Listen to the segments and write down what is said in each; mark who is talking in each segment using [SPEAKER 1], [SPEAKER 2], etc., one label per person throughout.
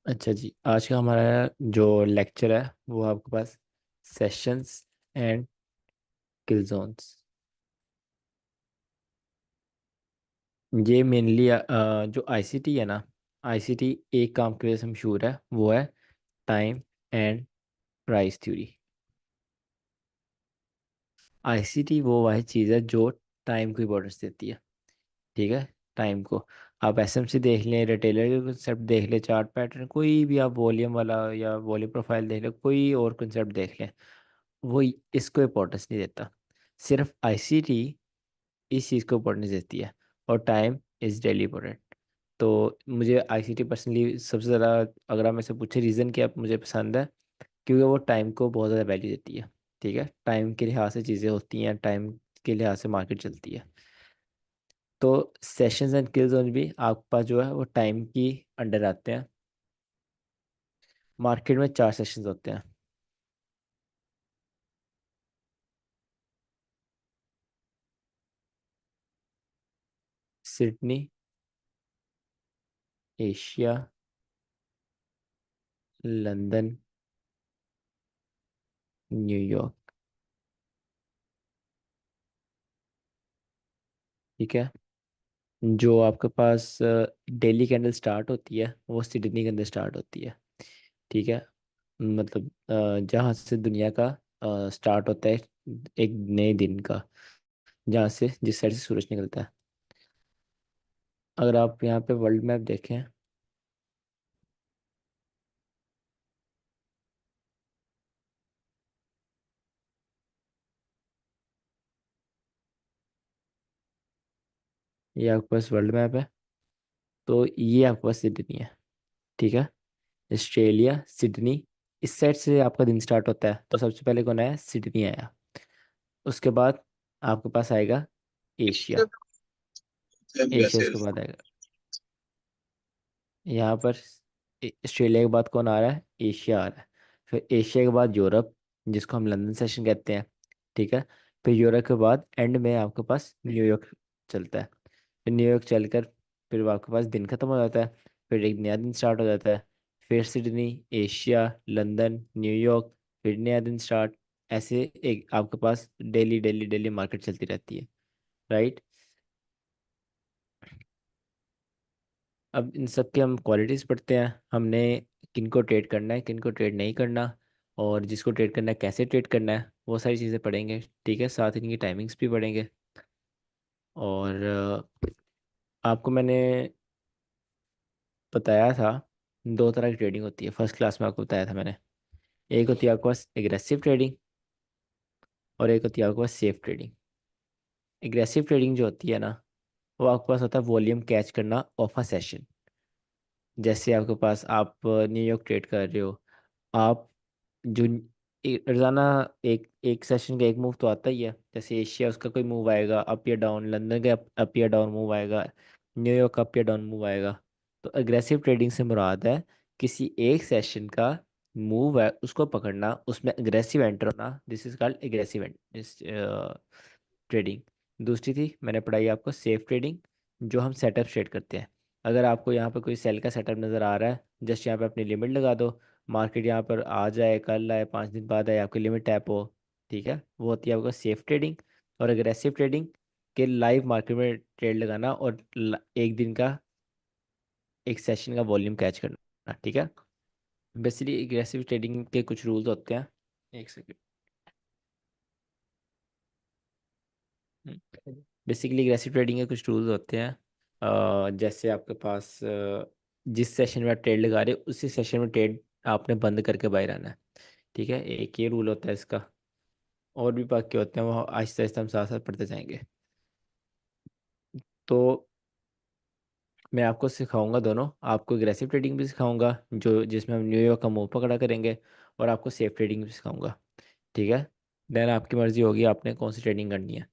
[SPEAKER 1] अच्छा जी, आज का हमारा जो लेक्चर है वो आपके पास सेशंस एंड किल जोन्स। ये मेनली जो आईसीटी है ना, आईसीटी एक काम के लिए से मशहूर है, वो है time and price theory. ICT वो वाही चीज़ है जो टाइम को इम्पोर्टेंस देती है। ठीक है, टाइम को आप एसएमसी देख लें, रिटेलर के कंसेप्ट देख लें, चार्ट पैटर्न, कोई भी आप वॉल्यूम वाला या वॉल्यूम प्रोफाइल देख लें, कोई और कंसेप्ट देख लें, वो इसको इम्पोर्टेंस नहीं देता। सिर्फ आईसीटी इस चीज़ को इम्पोर्टेंस देती है, और टाइम इज़ डेली इम्पोर्टेंट। तो मुझे आईसीटी पर्सनली सबसे ज़्यादा, अगर आप मेरे से पूछे रीज़न क्या मुझे पसंद है, क्योंकि वो टाइम को बहुत ज़्यादा वैल्यू देती है। ठीक है, टाइम के लिहाज से चीज़ें होती हैं, टाइम के लिहाज से मार्केट चलती है। तो सेशंस एंड किल जोन भी आपके पास जो है वो टाइम की अंडर आते हैं। मार्केट में 4 सेशंस होते हैं। Sydney, Asia, London, New York. ठीक है, जो आपके पास डेली कैंडल स्टार्ट होती है वो सिडनी के अंदर स्टार्ट होती है। ठीक है, मतलब जहाँ से दुनिया का स्टार्ट होता है, एक नए दिन का, जहाँ से जिस साइड से सूरज निकलता है। अगर आप यहाँ पे वर्ल्ड मैप देखें, ये आपके पास वर्ल्ड मैप है, तो ये आपके पास सिडनी है। ठीक है, ऑस्ट्रेलिया, सिडनी, इस साइड से आपका दिन स्टार्ट होता है, तो सबसे पहले कौन आया? सिडनी आया। उसके बाद आपके पास आएगा एशिया। एशिया उसके बाद आएगा। यहाँ पर ऑस्ट्रेलिया के बाद कौन आ रहा है? एशिया आ रहा है। फिर एशिया के बाद यूरोप, जिसको हम लंदन सेशन कहते हैं। ठीक है, फिर यूरोप के बाद एंड में आपके पास न्यूयॉर्क चलता है। फिर न्यूयॉर्क चलकर फिर आपके पास दिन खत्म हो जाता है, फिर एक नया दिन स्टार्ट हो जाता है। फिर सिडनी, एशिया, लंदन, न्यूयॉर्क, फिर नया दिन स्टार्ट। ऐसे एक आपके पास डेली डेली डेली मार्केट चलती रहती है। राइट। अब इन सब की हम क्वालिटीज़ पढ़ते हैं, हमने किन को ट्रेड करना है, किन को ट्रेड नहीं करना, और जिसको ट्रेड करना है कैसे ट्रेड करना है, वो सारी चीज़ें पढ़ेंगे। ठीक है, साथ ही इनकी टाइमिंग्स भी पढ़ेंगे। और आपको मैंने बताया था, 2 तरह की ट्रेडिंग होती है, फर्स्ट क्लास में आपको बताया था मैंने। एक होती है आपके पास एग्रेसिव ट्रेडिंग, और एक होती है आपके पास सेफ ट्रेडिंग। एग्रेसिव ट्रेडिंग जो होती है ना, वो आपके पास होता है वॉल्यूम कैच करना ऑफ अ सेशन। जैसे आपके पास आप न्यूयॉर्क ट्रेड कर रहे हो, आप जो रोजाना एक एक सेशन का एक मूव तो आता ही है। जैसे एशिया, उसका कोई मूव आएगा अप या डाउन, लंदन का अप या डाउन मूव आएगा, न्यूयॉर्क का अप या डाउन मूव आएगा। तो अग्रेसिव ट्रेडिंग से मुराद है किसी एक सेशन का मूव है उसको पकड़ना, उसमें अग्रेसिव एंटर होना, this is called aggressive trading. दूसरी थी मैंने पढ़ाई आपको सेफ ट्रेडिंग, जो हम सेटअप ट्रेड करते हैं। अगर आपको यहाँ पर कोई सेल का सेटअप नज़र आ रहा है, जस्ट यहाँ पे अपनी लिमिट लगा दो, मार्केट यहाँ पर आ जाए, कल आए, 5 दिन बाद आए, आपकी लिमिट टैप हो। ठीक है, वो होती है आपका सेफ ट्रेडिंग। और अग्रेसिव ट्रेडिंग के लाइव मार्केट में ट्रेड लगाना, और एक दिन का एक सेशन का वॉल्यूम कैच करना। ठीक है, बेसिकली एग्रेसिव ट्रेडिंग के कुछ रूल्स होते हैं। एक सेकंड। बेसिकली एग्रेसिव ट्रेडिंग के कुछ रूल्स होते हैं। जैसे आपके पास जिस सेशन में आप ट्रेड लगा रहे हो, उसी सेशन में ट्रेड आपने बंद करके बाहर आना है। ठीक है, एक ये रूल होता है इसका। और भी बाकी होते हैं, वो आहिस्ता आहिस्ता हम साथ साथ पढ़ते जाएंगे। तो मैं आपको सिखाऊंगा दोनों, आपको एग्रेसिव ट्रेडिंग भी सिखाऊंगा जो जिसमें हम न्यूयॉर्क का मुंह पकड़ा करेंगे, और आपको सेफ ट्रेडिंग भी सिखाऊंगा। ठीक है, देन आपकी मर्जी होगी आपने कौन सी ट्रेडिंग करनी है।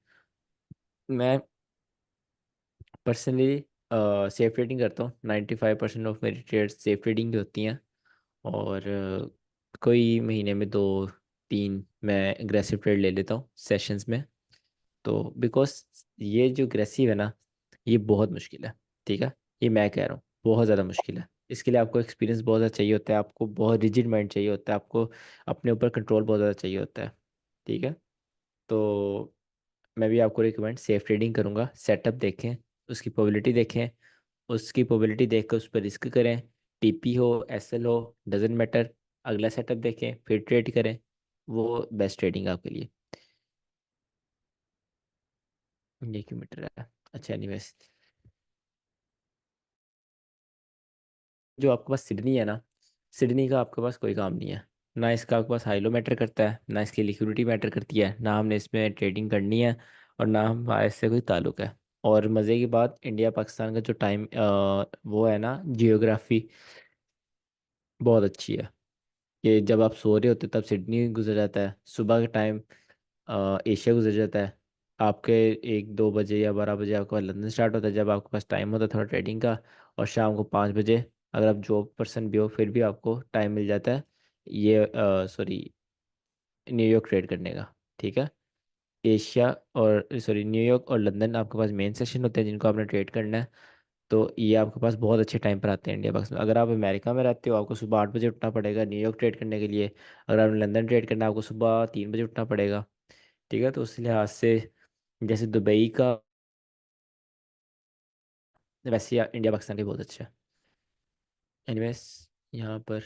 [SPEAKER 1] मैं पर्सनली सेफ ट्रेडिंग करता हूँ, 95% ऑफ मेरी ट्रेड्स सेफ ट्रेडिंग की होती हैं। और कोई महीने में 2-3 मैं एग्रेसिव ट्रेड ले लेता हूँ सेशंस में। तो बिकॉज ये जो एग्रेसिव है ना, ये बहुत मुश्किल है। ठीक है, ये मैं कह रहा हूँ बहुत ज़्यादा मुश्किल है। इसके लिए आपको एक्सपीरियंस बहुत ज़्यादा चाहिए होता है, आपको बहुत रिजिड माइंड चाहिए होता है, आपको अपने ऊपर कंट्रोल बहुत ज़्यादा चाहिए होता है। ठीक है। तो मैं भी आपको रिकमेंड सेफ ट्रेडिंग करूँगा। सेटअप देखें, उसकी प्रोबेबिलिटी देखें, उसकी प्रोबेबिलिटी देख कर उस पर रिस्क करें। टीपी हो, एसएल हो, डजेंट मैटर। अगला सेटअप देखें फिर ट्रेड करें। वो बेस्ट ट्रेडिंग आपके लिए। ये क्यों मीटर है? अच्छा, एनीवेज, जो आपके पास सिडनी है ना, सिडनी का आपके पास कोई काम नहीं है। ना इसका आपके पास हाइलो मैटर करता है, ना इसकी लिक्विडिटी मैटर करती है, ना हमने इसमें ट्रेडिंग करनी है, और ना हमारा इससे कोई ताल्लुक है। और मज़े की बात, इंडिया पाकिस्तान का जो टाइम वो है ना, जियोग्राफी बहुत अच्छी है। कि जब आप सो रहे होते तब सिडनी गुजर जाता है, सुबह के टाइम एशिया गुजर जाता है। आपके 1-2 बजे या 12 बजे आपके पास लंदन स्टार्ट होता है, जब आपके पास टाइम होता है थोड़ा ट्रेडिंग का। और शाम को 5 बजे, अगर आप जॉब पर्सन भी हो फिर भी आपको टाइम मिल जाता है ये सॉरी न्यूयॉर्क ट्रेड करने का। ठीक है। एशिया और सॉरी न्यूयॉर्क और लंदन आपके पास मेन सेशन होते हैं जिनको आपने ट्रेड करना है। तो ये आपके पास बहुत अच्छे टाइम पर आते हैं इंडिया पाकिस्तान। अगर आप अमेरिका में रहते हो आपको सुबह 8 बजे उठना पड़ेगा न्यूयॉर्क ट्रेड करने के लिए। अगर आपने लंदन ट्रेड करना है आपको सुबह 3 बजे उठना पड़ेगा। ठीक है। तो उस लिहाज से जैसे दुबई का, वैसे इंडिया पाकिस्तान के बहुत अच्छा है। एनीवेज, यहाँ पर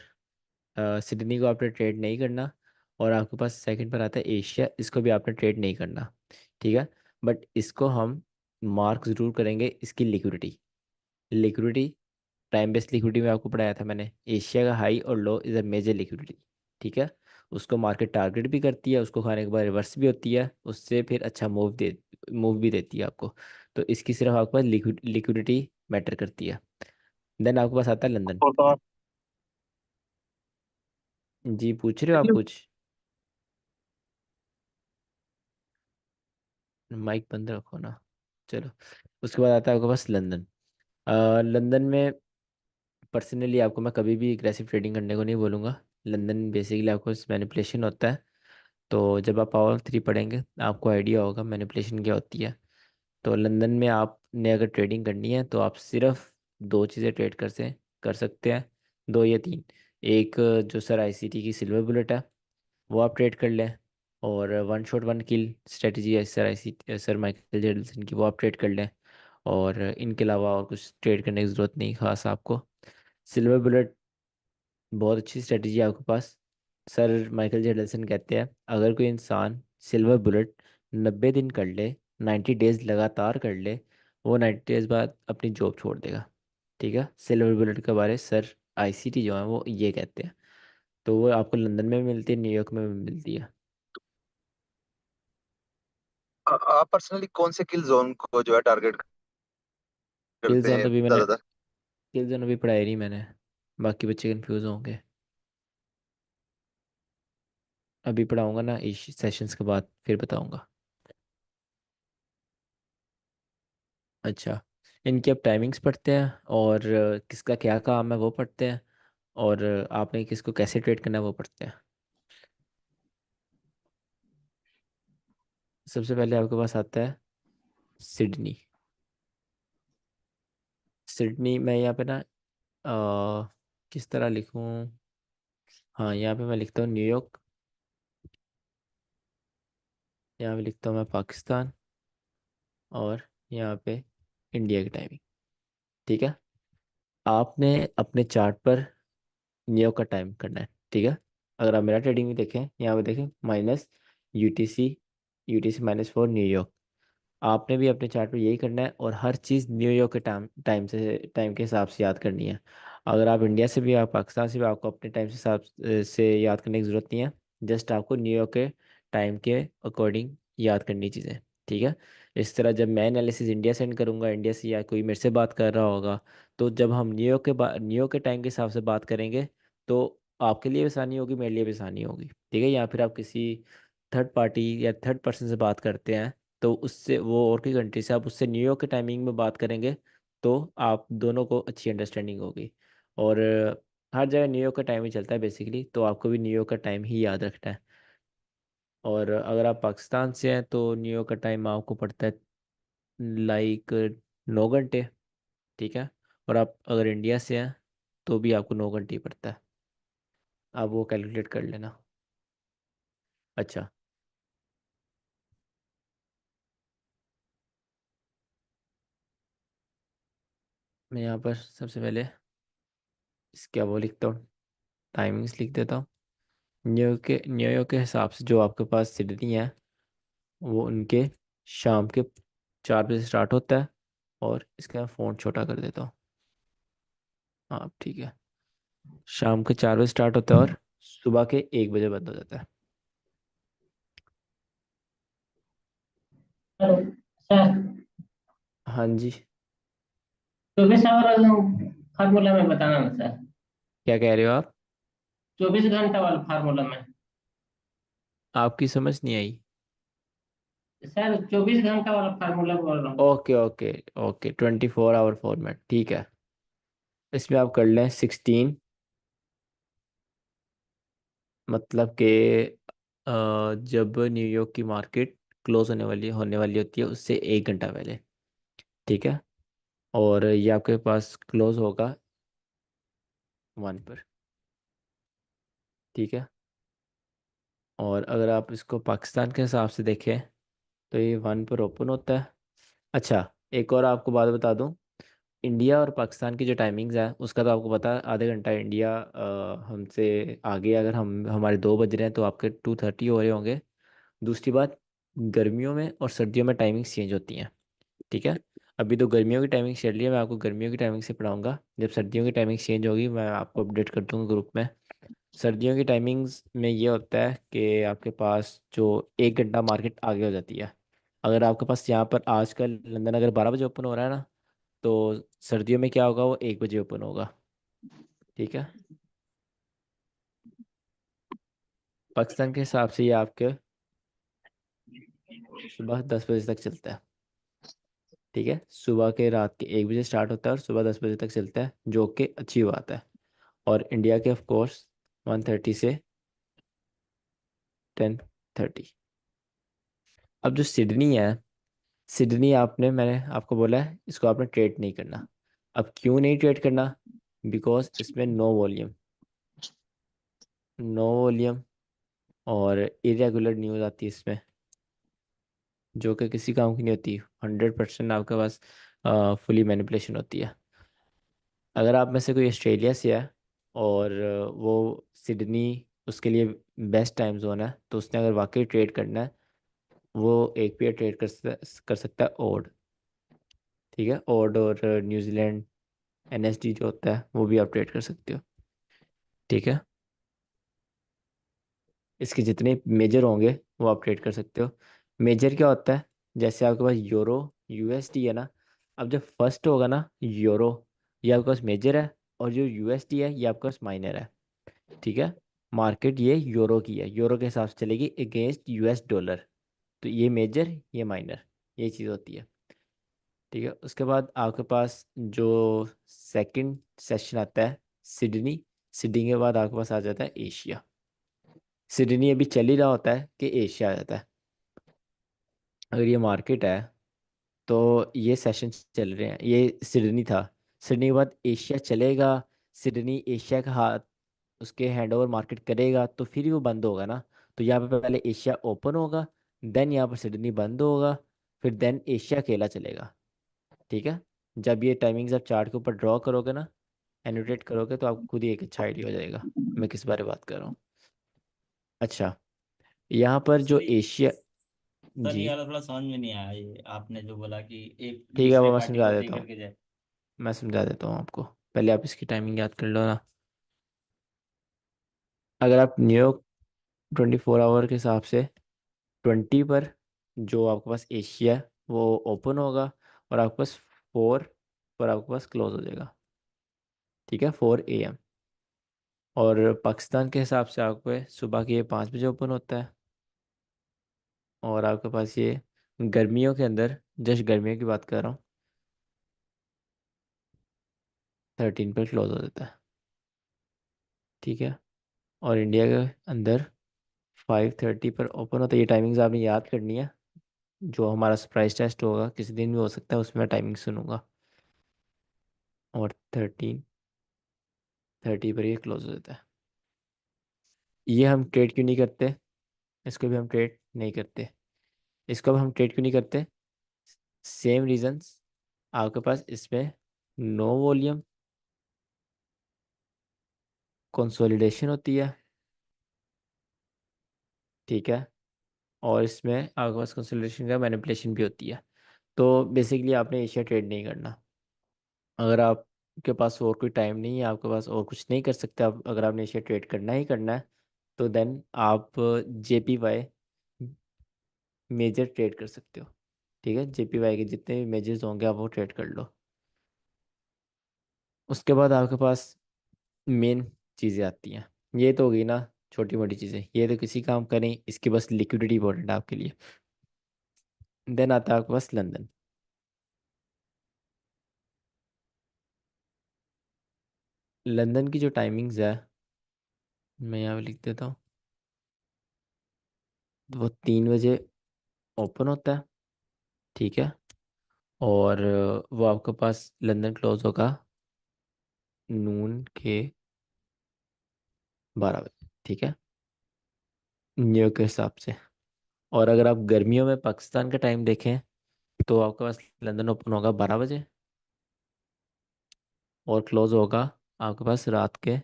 [SPEAKER 1] सिडनी को आपने ट्रेड नहीं करना। और आपके पास सेकंड पर आता है एशिया, इसको भी आपने ट्रेड नहीं करना। ठीक है। बट इसको हम मार्क ज़रूर करेंगे इसकी liquidity. Liquidity, time based liquidity में आपको पढ़ाया था मैंने, एशिया का हाई और लो इज़ अ मेजर लिक्विडिटी। ठीक है। उसको मार्केट टारगेट भी करती है, उसको खाने के बाद रिवर्स भी होती है, उससे फिर अच्छा मूव भी देती है आपको। तो इसकी सिर्फ आपके पास लिक्विडिटी मैटर करती है। देन आपके पास आता है लंदन।
[SPEAKER 2] और तो
[SPEAKER 1] जी, पूछ रहे हो आप कुछ? माइक बंद रखो ना। चलो, उसके बाद आता है आपके पास लंदन। लंदन में पर्सनली आपको मैं कभी भी एग्रेसिव ट्रेडिंग करने को नहीं बोलूँगा। लंदन बेसिकली आपको मैनिपुलेशन होता है। तो जब आप पावर 3 पढ़ेंगे आपको आइडिया होगा मैनिपुलेशन क्या होती है। तो लंदन में आपने अगर ट्रेडिंग करनी है तो आप सिर्फ दो चीज़ें ट्रेड कर सकते हैं, दो या तीन। एक जो सर आईसीटी की सिल्वर बुलेट है वो आप ट्रेड कर लें। और वन शॉट वन किल स्ट्रेटजी है सर माइकल जेडल्सन की, वो आप ट्रेड कर लें। और इनके अलावा और कुछ ट्रेड करने की ज़रूरत नहीं खास आपको। सिल्वर बुलेट बहुत अच्छी स्ट्रेटजी है आपके पास। सर माइकल जेडल्सन कहते हैं अगर कोई इंसान सिल्वर बुलेट 90 दिन कर ले, 90 डेज लगातार कर ले, वो 90 डेज बाद अपनी जॉब छोड़ देगा। ठीक है। सिल्वर बुलेट के बारे सर आईसीटी जो है वो ये कहते हैं। तो वो आपको लंदन में भी मिलती है, न्यूयॉर्क में भी मिलती है।
[SPEAKER 2] आप पर्सनली कौन से किल जोन को जो है टारगेट
[SPEAKER 1] किल
[SPEAKER 2] करते
[SPEAKER 1] जोन
[SPEAKER 2] हैं
[SPEAKER 1] तो भी मैंने,
[SPEAKER 2] ज्यादातर?
[SPEAKER 1] किल जोन अभी पढ़ाई नहीं मैंने, बाकी बच्चे कंफ्यूज होंगे। अभी पढ़ाऊंगा ना इस सेशंस के बाद फिर बताऊंगा। अच्छा, इनकी अब टाइमिंग्स पढ़ते हैं, और किसका क्या काम है वो पढ़ते हैं, और आपने किसको कैसे ट्रेड करना है वो पढ़ते हैं। सबसे पहले आपके पास आता है सिडनी। सिडनी मैं यहाँ पे ना किस तरह लिखूँ? हाँ, यहाँ पे मैं लिखता हूँ न्यूयॉर्क, यहाँ पे लिखता हूँ मैं पाकिस्तान, और यहाँ पे इंडिया की टाइमिंग। ठीक है। आपने अपने चार्ट पर न्यूयॉर्क का टाइम करना है। ठीक है। अगर आप मेरा ट्रेडिंग भी देखें, यहाँ पे देखें माइनस यूटीसी, यूटीसी -4 न्यूयॉर्क। आपने भी अपने चार्ट पे यही करना है, और हर चीज़ न्यूयॉर्क के टाइम के हिसाब से याद करनी है। अगर आप इंडिया से भी, आप पाकिस्तान से भी, आपको अपने टाइम से हिसाब से याद करने की ज़रूरत नहीं है। जस्ट आपको न्यूयॉर्क के टाइम के अकॉर्डिंग याद करनी चीज़ें। ठीक है। इस तरह जब मैं एनालिसिस इंडिया सेंड करूँगा, इंडिया से या कोई मेरे से बात कर रहा होगा, तो जब हम न्यूयॉर्क के टाइम के हिसाब से बात करेंगे, तो आपके लिए भी आसानी होगी, मेरे लिए भी आसानी होगी। ठीक है। या फिर आप किसी थर्ड पार्टी या थर्ड पर्सन से बात करते हैं, तो उससे वो और की कंट्री से, आप उससे न्यूयॉर्क के टाइमिंग में बात करेंगे, तो आप दोनों को अच्छी अंडरस्टैंडिंग होगी। और हर जगह न्यूयॉर्क का टाइम ही चलता है बेसिकली, तो आपको भी न्यूयॉर्क का टाइम ही याद रखना है। और अगर आप पाकिस्तान से हैं तो न्यूयॉर्क का टाइम आपको पड़ता है लाइक 9 घंटे। ठीक है। और आप अगर इंडिया से हैं तो भी आपको 9 घंटे ही पड़ता है। आप वो कैलकुलेट कर लेना। अच्छा। मैं यहाँ पर सबसे पहले क्या वो लिखता हूँ, टाइमिंग्स लिख देता हूँ। न्यूयॉर्क के हिसाब से जो आपके पास सिडनी है, वो उनके शाम के 4 बजे स्टार्ट होता है। और इसका फ़ॉन्ट छोटा कर देता हूँ। हाँ ठीक है। शाम के 4 बजे स्टार्ट होता है और सुबह के 1 बजे बंद हो जाता है।
[SPEAKER 3] Hello sir.
[SPEAKER 1] हाँ जी।
[SPEAKER 3] 24 आवर फार्मूला में बताना ना सर।
[SPEAKER 1] क्या कह रहे हो आप?
[SPEAKER 3] 24 घंटा वाला फार्मूला में।
[SPEAKER 1] आपकी समझ नहीं आई।
[SPEAKER 3] सर 24 घंटा वाला फार्मूला बोल रहा हूँ।
[SPEAKER 1] Okay okay. Okay 24 hour format ठीक है। इसमें आप कर लें 16। मतलब कि जब न्यूयॉर्क की मार्केट क्लोज होने वाली होती है उससे 1 घंटा पहले। ठीक है। और ये आपके पास क्लोज होगा 1 पर। ठीक है। और अगर आप इसको पाकिस्तान के हिसाब से देखें तो ये 1 पर ओपन होता है। अच्छा, एक और आपको बात बता दूं। इंडिया और पाकिस्तान की जो टाइमिंग्स है उसका तो आपको पता है, आधे घंटा इंडिया हमसे आगे। अगर हमारे 2 बज रहे हैं तो आपके 2:30 हो रहे होंगे। दूसरी बात, गर्मियों में और सर्दियों में टाइमिंग्स चेंज होती हैं। ठीक है। अभी तो गर्मियों की टाइमिंग चल रही है, मैं आपको गर्मियों की टाइमिंग से पढ़ाऊंगा। जब सर्दियों की टाइमिंग चेंज होगी मैं आपको अपडेट कर दूंगा ग्रुप में। सर्दियों की टाइमिंग्स में ये होता है कि आपके पास जो 1 घंटा मार्केट आगे हो जाती है। अगर आपके पास यहाँ पर आजकल लंदन अगर 12 बजे ओपन हो रहा है ना, तो सर्दियों में क्या होगा, वो 1 बजे ओपन होगा। ठीक है। पाकिस्तान के हिसाब से ये आपके सुबह 10 बजे तक चलता है। ठीक है, सुबह के रात के 1 बजे स्टार्ट होता है और सुबह 10 बजे तक चलता है, जो कि अच्छी बात है। और इंडिया के ऑफ कोर्स 1:30 से 10:30। अब जो सिडनी है, सिडनी आपने मैंने आपको बोला है इसको आपने ट्रेड नहीं करना। अब क्यों नहीं ट्रेड करना? बिकॉज इसमें नो वॉल्यूम। नो वॉल्यूम और इरेगुलर न्यूज़ आती है इसमें, जो कि किसी काम की नहीं होती। 100% आपके पास फुली मैनिपुलेशन होती है। अगर आप में से कोई ऑस्ट्रेलिया से है और वो सिडनी उसके लिए बेस्ट टाइम जोन है, तो उसने अगर वाकई ट्रेड करना है, वो एक पेयर ट्रेड कर सकता है ओड। ठीक है, ओड और न्यूजीलैंड एनएसडी जो होता है वो भी आप ट्रेड कर सकते हो। ठीक है। इसके जितने मेजर होंगे वो आप ट्रेड कर सकते हो। मेजर क्या होता है? जैसे आपके पास यूरो यूएसडी है ना, अब जब फर्स्ट होगा ना यूरो, ये आपके पास मेजर है। और जो यूएसडी है ये आपके पास माइनर है। ठीक है। मार्केट ये यूरो की है, यूरो के हिसाब से चलेगी अगेंस्ट यूएस डॉलर। तो ये मेजर ये माइनर, ये चीज़ होती है। ठीक है। उसके बाद आपके पास जो सेकंड सेशन आता है सिडनी। सिडनी के बाद आपके पास आ जाता है एशिया। सिडनी अभी चल ही रहा होता है कि एशिया आ जाता है। अगर ये मार्केट है तो ये सेशन चल रहे हैं, ये सिडनी था। सिडनी के बाद एशिया चलेगा। सिडनी एशिया का हाथ उसके हैंड ओवर मार्केट करेगा तो फिर ही वो बंद होगा ना। तो यहाँ पे पहले एशिया ओपन होगा, देन यहाँ पर सिडनी बंद होगा, फिर देन एशिया अकेला चलेगा। ठीक है। जब ये टाइमिंग्स आप चार्ट के ऊपर ड्रॉ करोगे ना, एनोटेट करोगे, तो आपको खुद ही एक अच्छा आइडिया हो जाएगा मैं किस बारे में बात कर रहा हूँ। अच्छा, यहाँ पर जो
[SPEAKER 4] सर
[SPEAKER 1] एशिया।
[SPEAKER 4] सर
[SPEAKER 1] जी।
[SPEAKER 4] ये वाला थोड़ा समझ में नहीं आया, ये आपने जो बोला कि एक
[SPEAKER 1] ठीक है,
[SPEAKER 4] दूसरे
[SPEAKER 1] वो मैं
[SPEAKER 4] पार्टी को
[SPEAKER 1] समझा
[SPEAKER 4] ओपनिंग
[SPEAKER 1] देता हूँ।
[SPEAKER 4] करके जाए।
[SPEAKER 1] मैं समझा देता हूँ आपको, पहले आप इसकी टाइमिंग याद कर लो ना। अगर आप न्यूयॉर्क 24 आवर के हिसाब से 20 पर जो आपके पास एशिया है वो ओपन होगा, और आपके पास 4 पर आपके पास क्लोज हो जाएगा। ठीक है, 4 AM। और पाकिस्तान के हिसाब से आपको सुबह के 5 बजे ओपन होता है। और आपके पास ये गर्मियों के अंदर, जस्ट गर्मियों की बात कर रहा हूँ, 13 पर क्लोज हो जाता है। ठीक है। और इंडिया के अंदर 5:30 पर ओपन होता है। ये टाइमिंग्स आपने याद करनी है। जो हमारा सरप्राइज टेस्ट होगा किसी दिन भी हो सकता है, उसमें टाइमिंग सुनूंगा। और 13 30 पर ये क्लोज हो जाता है। ये हम ट्रेड क्यों नहीं करते? इसको भी हम ट्रेड नहीं करते। इसको भी हम ट्रेड क्यों नहीं करते? Same reasons. आपके पास इसमें नो वॉल्यूम कंसोलिडेशन होती है, ठीक है, और इसमें आपके पास कंसोलिडेशन का मैनिपुलेशन भी होती है। तो बेसिकली आपने एशिया ट्रेड नहीं करना। अगर आपके पास और कोई टाइम नहीं है, आपके पास और कुछ नहीं कर सकते आप, अगर आपने एशिया ट्रेड करना ही करना है, तो देन आप JPY मेजर ट्रेड कर सकते हो। ठीक है, JPY के जितने भी मेजर्स होंगे आप वो ट्रेड कर लो। उसके बाद आपके पास मेन चीज़ें आती हैं। ये तो हो गई ना छोटी मोटी चीज़ें, ये तो किसी काम का नहीं, इसकी बस लिक्विडिटी इंपॉर्टेंट है आपके लिए। देन आता है आपके पास लंदन। लंदन की जो टाइमिंग्स है, मैं यहाँ पे लिख देता हूँ। वो 3 बजे ओपन होता है, ठीक है, और वो आपके पास लंदन क्लोज होगा नून के 12 बजे, ठीक है, न्यूयॉर्क के हिसाब से। और अगर आप गर्मियों में पाकिस्तान का टाइम देखें, तो आपके पास लंदन ओपन होगा 12 बजे और क्लोज होगा आपके पास रात के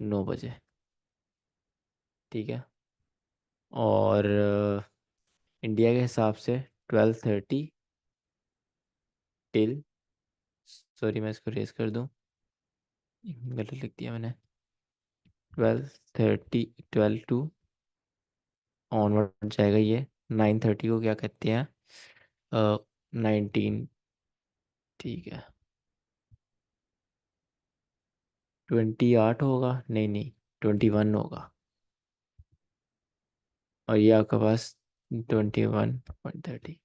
[SPEAKER 1] 9 बजे, ठीक है। और इंडिया के हिसाब से 12:30 टिल, सॉरी मैं इसको रेस कर दूं, गलत लिख दिया मैंने। 12:30, 12 टू ऑनवर्ड जाएगा ये। 9:30 को क्या कहते हैं? 19, ठीक है। 28 होगा, नहीं नहीं, 21 होगा। और ये आपके पास 21:30।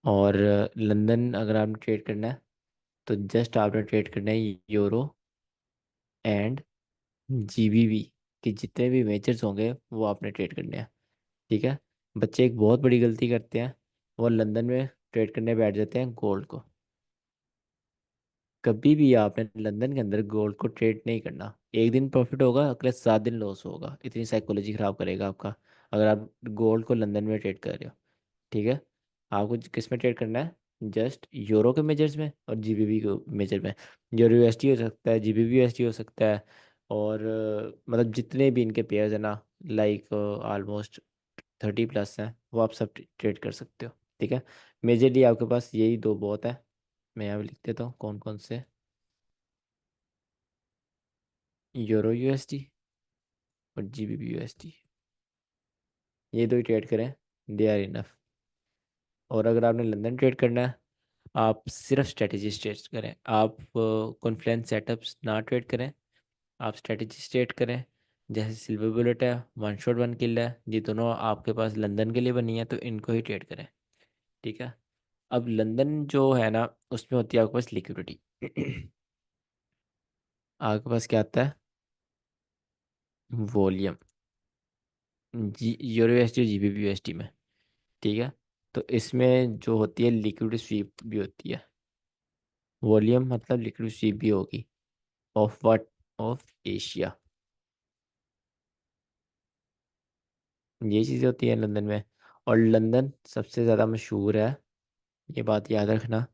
[SPEAKER 1] और लंदन अगर आपने ट्रेड करना है, तो जस्ट आपने ट्रेड करना है यूरो एंड GBP के जितने भी मेजर्स होंगे वो आपने ट्रेड करने हैं, ठीक है। बच्चे एक बहुत बड़ी गलती करते हैं, वो लंदन में ट्रेड करने बैठ जाते हैं गोल्ड को। कभी भी आपने लंदन के अंदर गोल्ड को ट्रेड नहीं करना। एक दिन प्रॉफिट होगा, अगले 7 दिन लॉस होगा, इतनी साइकोलॉजी खराब करेगा आपका अगर आप गोल्ड को लंदन में ट्रेड कर रहे हो, ठीक है। आपको किस में ट्रेड करना है? जस्ट यूरो के मेजर्स में और GBP के मेजर में। यूरो USD हो सकता है, GBP USD हो सकता है, और मतलब जितने भी इनके पेयर्स हैं ना, लाइक ऑलमोस्ट 30+ हैं, वो आप सब ट्रेड कर सकते हो, ठीक है। मेजरली आपके पास यही दो बहुत है। मैं यहाँ पे लिख देता हूँ कौन कौन से। यूरो USD और GBP USD, ये दो ही ट्रेड करें, दे आर इनफ। और अगर आपने लंदन ट्रेड करना है, आप सिर्फ स्ट्रेटेजी ट्रेड करें, आप कॉन्फ्लुएंस सेटअप्स ना ट्रेड करें, आप स्ट्रेटेजी ट्रेड करें। जैसे सिल्वर बुलेट है, वन शॉट वन किल है, ये दोनों आपके पास लंदन के लिए बनी है, तो इनको ही ट्रेड करें, ठीक है। अब लंदन जो है ना, उसमें होती है आपके पास लिक्विडिटी। आपके पास क्या आता है? वॉल्यूम, जी यूरो USD और GBP USD में, ठीक है। तो इसमें जो होती है लिक्विड स्वीप भी होती है। वॉल्यूम मतलब लिक्विड स्वीप भी होगी। Of what? Of Asia. ये चीज़ें होती हैं लंदन में। और लंदन सबसे ज़्यादा मशहूर है, ये बात याद रखना,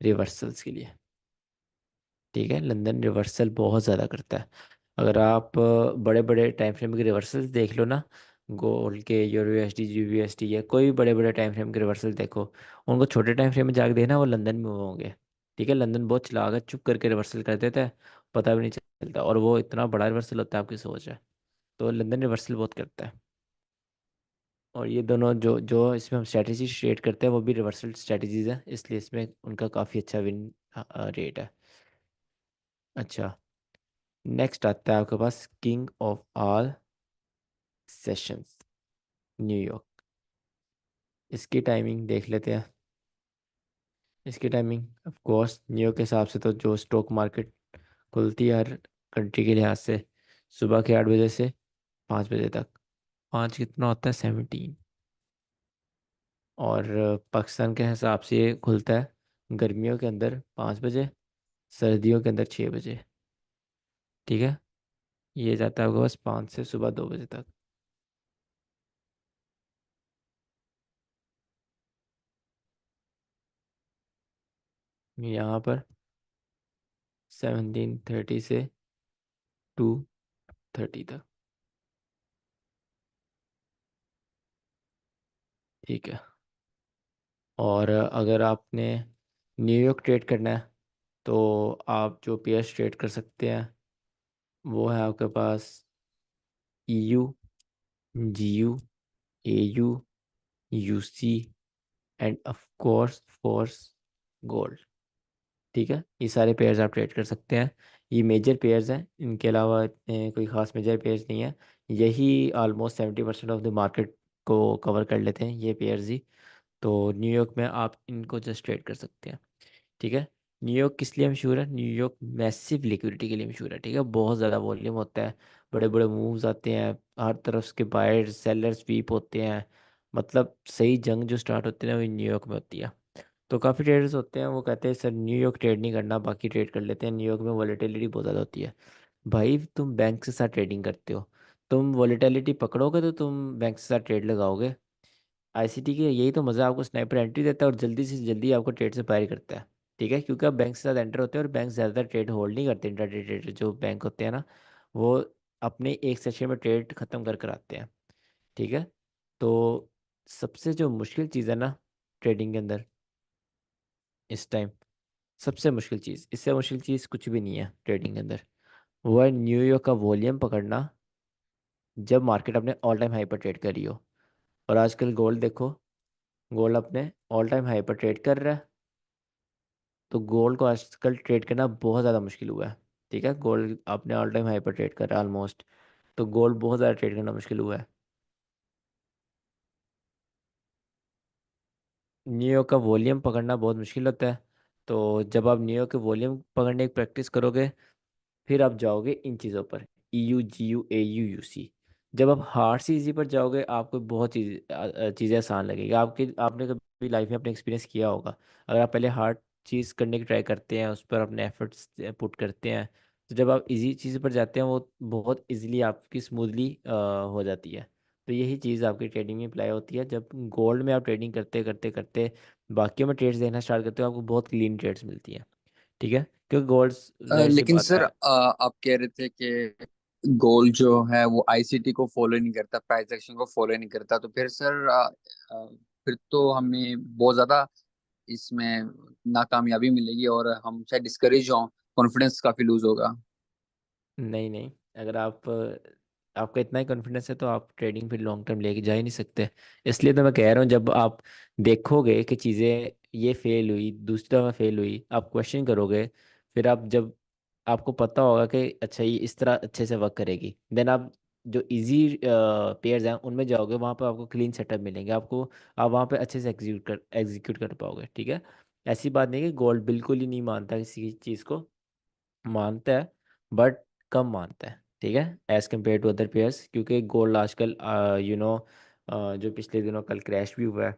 [SPEAKER 1] रिवर्सल्स के लिए, ठीक है। लंदन रिवर्सल बहुत ज़्यादा करता है। अगर आप बड़े बड़े टाइम फ्रेम के रिवर्सल्स देख लो ना, गोल्ड के, यूरो USD, GBP USD या कोई भी बड़े बड़े टाइम फ्रेम के रिवर्सल देखो, उनको छोटे टाइम फ्रेम में जाके देखना, वो लंदन में हुए होंगे, ठीक है। लंदन बहुत चलाक है, चुप करके रिवर्सल कर देता है, पता भी नहीं चलता, और वो इतना बड़ा रिवर्सल होता है आपकी सोच है। तो लंदन रिवर्सल बहुत करता है। और ये दोनों जो जो इसमें हम स्ट्रेटजी शेड करते हैं वो भी रिवर्सल स्ट्रेटजीज है, इसलिए इसमें उनका काफ़ी अच्छा विन रेट है। अच्छा, नेक्स्ट आता है आपके पास किंग ऑफ ऑल सेशंस, न्यूयॉर्क। इसकी टाइमिंग देख लेते हैं। इसकी टाइमिंग ऑफ कोर्स न्यूयॉर्क के हिसाब से तो जो स्टॉक मार्केट खुलती है हर कंट्री के लिहाज से, सुबह के 8 बजे से 5 बजे तक। पाँच कितना होता है? 17। और पाकिस्तान के हिसाब से ये खुलता है गर्मियों के अंदर 5 बजे, सर्दियों के अंदर 6 बजे। ठीक है, ये जाता है आपके पास 5 से सुबह 2 बजे तक। यहाँ पर 17:30 से 2:30 तक। ठीक है, और अगर आपने न्यूयॉर्क ट्रेड करना है तो आप जो पेयर्स ट्रेड कर सकते हैं वो है आपके पास EU, GU, AU, UC end of course force gold. ठीक है, ये सारे पेयर्स आप ट्रेड कर सकते हैं। ये मेजर पेयर्स हैं, इनके अलावा इतने कोई ख़ास मेजर पेयर्स नहीं है। यही ऑलमोस्ट 70% ऑफ द मार्केट को कवर कर लेते हैं ये पेयर्स ही। तो न्यूयॉर्क में आप इनको जस्ट ट्रेड कर सकते हैं। ठीक है, न्यूयॉर्क किस लिए मशहूर है? न्यूयॉर्क मैसिव लिक्विडिटी के लिए मशहूर है। ठीक है, बहुत ज़्यादा वॉल्यूम होता है, बड़े बड़े मूव्स आते हैं, हर तरफ के बायर्स सेलर्स स्वीप होते हैं। मतलब सही जंग जो स्टार्ट होती है ना वो न्यूयॉर्क में होती है। तो काफ़ी ट्रेडर्स होते हैं वो कहते हैं सर न्यूयॉर्क ट्रेड नहीं करना, बाकी ट्रेड कर लेते हैं, न्यूयॉर्क में वॉलेटिलिटी बहुत ज़्यादा होती है। भाई तुम बैंक के साथ ट्रेडिंग करते हो, तुम वॉलेटिलिटी पकड़ोगे तो तुम बैंक के साथ ट्रेड लगाओगे। ICT के यही तो मज़ा, आपको स्नाइपर एंट्री देता है और जल्दी से जल्दी आपको ट्रेड से फायर करता है। ठीक है, क्योंकि आप बैंक के साथ एंटर होते हैं और बैंक ज़्यादातर ट्रेड होल्ड नहीं करते। इंट्राडे ट्रेडर जो बैंक होते हैं ना वो अपने एक सेशन में ट्रेड ख़त्म कर कर आते हैं। ठीक है, तो सबसे जो मुश्किल चीज़ है ना ट्रेडिंग के अंदर इस टाइम, सबसे मुश्किल चीज़, इससे मुश्किल चीज़ कुछ भी नहीं है ट्रेडिंग के अंदर, वो है न्यूयॉर्क का वॉल्यूम पकड़ना जब मार्केट अपने ऑल टाइम हाई पर ट्रेड कर रही हो। और आजकल गोल्ड देखो, गोल्ड अपने ऑल टाइम हाई पर ट्रेड कर रहा है। तो गोल्ड को आजकल ट्रेड करना बहुत ज़्यादा मुश्किल हुआ है। ठीक है, गोल्ड अपने ऑल टाइम हाई पर ट्रेड कर रहा है ऑलमोस्ट। तो गोल्ड बहुत ज़्यादा ट्रेड करना मुश्किल हुआ है। न्यूयॉर्क का वॉल्यूम पकड़ना बहुत मुश्किल होता है। तो जब आप न्यूयॉर्क के वॉल्यूम पकड़ने की प्रैक्टिस करोगे फिर आप जाओगे इन चीज़ों पर, EU, GU, AU, UC। जब आप हार्ड सी इजी पर जाओगे आपको बहुत चीज़ें आसान लगेगी। आपने कभी लाइफ में अपने एक्सपीरियंस किया होगा, अगर आप पहले हार्ड चीज़ करने की ट्राई करते हैं, उस पर अपने एफर्ट्स पुट करते हैं, तो जब आप इजी चीज़ पर जाते हैं वो बहुत इजीली आपकी स्मूथली हो जाती है। तो यही चीज़ आपकी ट्रेडिंग में अप्लाई होती है। जब गोल्ड में आप ट्रेडिंग करते करते करते बाकियों में ट्रेड्स देखना स्टार्ट करते हो आपको बहुत क्लीन ट्रेड्स मिलती हैं। ठीक है, क्योंकि गोल्ड जाहिर सी
[SPEAKER 5] लेकिन
[SPEAKER 1] बात
[SPEAKER 5] सर
[SPEAKER 1] है।
[SPEAKER 5] आप कह रहे थे कि गोल्ड जो है वो आईसीटी को फॉलो नहीं करता, प्राइस एक्शन को फॉलो नहीं करता, तो फिर सर फिर तो हमें बहुत ज्यादा इसमें नाकामयाबी मिलेगी और हम शायद डिस्करेज हों, कॉन्फिडेंस काफी लूज होगा।
[SPEAKER 1] नहीं नहीं, अगर आपका इतना ही कॉन्फिडेंस है तो आप ट्रेडिंग फिर लॉन्ग टर्म लेके जा ही नहीं सकते। इसलिए तो मैं कह रहा हूँ जब आप देखोगे कि चीज़ें ये फेल हुई, दूसरी दफ़ा फेल हुई, आप क्वेश्चन करोगे। फिर आप जब आपको पता होगा कि अच्छा ये इस तरह अच्छे से वर्क करेगी, देन आप जो इजी पेयर्स हैं उनमें जाओगे, वहाँ पर आपको क्लीन सेटअप मिलेंगे आपको। आप वहाँ पे अच्छे से एग्जीक्यूट कर पाओगे। ठीक है, ऐसी बात नहीं कि गोल्ड बिल्कुल ही नहीं मानता किसी चीज़ को, मानता है बट कम मानता है। ठीक है, as compare to other pairs, क्योंकि गोल्ड आजकल जो पिछले दिनों कल क्रैश भी हुआ है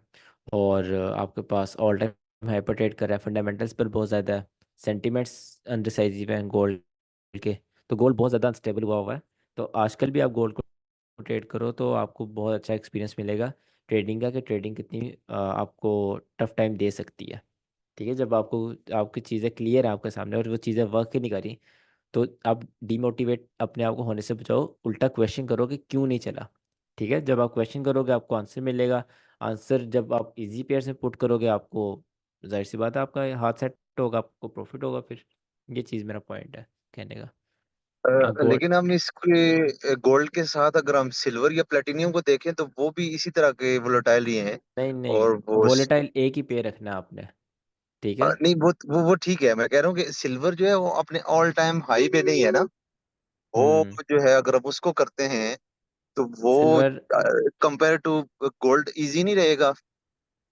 [SPEAKER 1] और आपके पास ऑल टाइम हाइपर ट्रेड कर रहा है, फंडामेंटल्स पर बहुत ज़्यादा है, सेंटीमेंट्स अनडिसाइसिव हैं गोल्ड के। तो गोल्ड बहुत ज़्यादा अनस्टेबल हुआ है। तो आजकल भी आप गोल्ड को ट्रेड करो तो आपको बहुत अच्छा एक्सपीरियंस मिलेगा ट्रेडिंग का, कि ट्रेडिंग कितनी आपको टफ टाइम दे सकती है। ठीक है, जब आपको आपकी चीज़ें क्लियर है आपके सामने और वो चीज़ें वर्क ही नहीं करी, तो आप डिमोटिवेट अपने आप को होने से बचाओ, उल्टा क्वेश्चन करो कि क्यों नहीं चला। ठीक है, जब आप क्वेश्चन करोगे आपको आंसर मिलेगा। आंसर जब आप इजी पेयर से पुट करोगे आपको जाहिर सी बात है आपका हाथ सेट होगा, आपको प्रॉफिट होगा फिर। ये चीज़ मेरा पॉइंट है कहने का। गोल्ड,
[SPEAKER 2] लेकिन हम इसके गोल्ड के साथ अगर हम सिल्वर या प्लेटिनियम को देखें तो वो भी इसी तरह के वोलेटाइल ही हैं।
[SPEAKER 1] नहीं नहीं,
[SPEAKER 2] और वो
[SPEAKER 1] वोलेटाइल एक ही पेयर रखना है आपने। ठीक है,
[SPEAKER 2] नहीं, वो ठीक है। मैं कह रहा हूँ कि सिल्वर जो है वो अपने ऑल टाइम हाई पे नहीं है ना। वो
[SPEAKER 1] हम्म,
[SPEAKER 2] जो है अगर हम उसको करते हैं तो वो
[SPEAKER 1] silver
[SPEAKER 2] compare to gold easy नहीं रहेगा।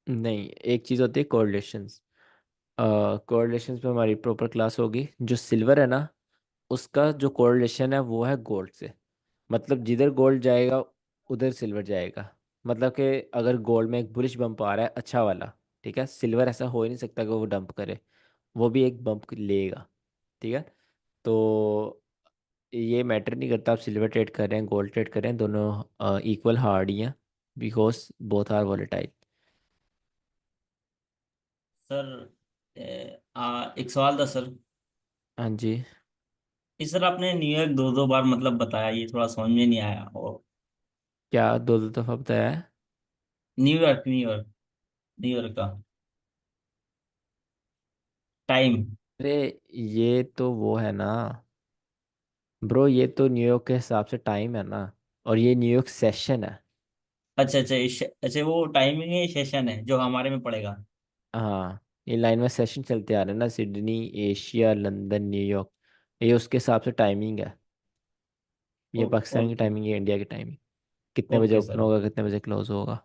[SPEAKER 1] नहीं, एक चीज़ होती है कोरिलेशंस। कोरिलेशंस पे हमारी प्रॉपर क्लास होगी। जो सिल्वर है ना उसका जो कोरिलेशन है वो है गोल्ड से। मतलब जिधर गोल्ड जाएगा उधर सिल्वर जाएगा। मतलब कि अगर गोल्ड में एक बुलिश बम्प आ रहा है अच्छा वाला, ठीक है, सिल्वर ऐसा हो ही नहीं सकता कि वो डंप करे, वो भी एक बम्प लेगा। ठीक है, तो ये मैटर नहीं करता आप सिल्वर ट्रेड कर रहे हैं गोल्ड ट्रेड कर रहे हैं, दोनों इक्वल हार्ड ही हैं, because both are volatile.
[SPEAKER 4] Sir एक सवाल था सर।
[SPEAKER 1] हाँ जी।
[SPEAKER 4] इस सर आपने न्यूयॉर्क दो दो बार मतलब बताया, ये थोड़ा समझ में नहीं आया। और
[SPEAKER 1] क्या दो दो दफा बताया है?
[SPEAKER 4] न्यूयॉर्क न्यूयॉर्क न्यूयॉर्क का टाइम।
[SPEAKER 1] अरे ये तो वो है ना ब्रो, ये तो न्यूयॉर्क के हिसाब से टाइम है ना, और ये न्यूयॉर्क सेशन है।
[SPEAKER 4] अच्छा अच्छा अच्छा, वो टाइमिंग है, सेशन है जो हमारे में पड़ेगा।
[SPEAKER 1] हाँ, ये लाइन में सेशन चलते आ रहे हैं ना, सिडनी, एशिया, लंदन, न्यूयॉर्क, ये उसके हिसाब से टाइमिंग है। ये पाकिस्तान की
[SPEAKER 4] ओके
[SPEAKER 1] टाइमिंग है, इंडिया की टाइमिंग, कितने बजे
[SPEAKER 4] ओके
[SPEAKER 1] ओपन
[SPEAKER 4] सर।
[SPEAKER 1] होगा कितने बजे क्लोज होगा।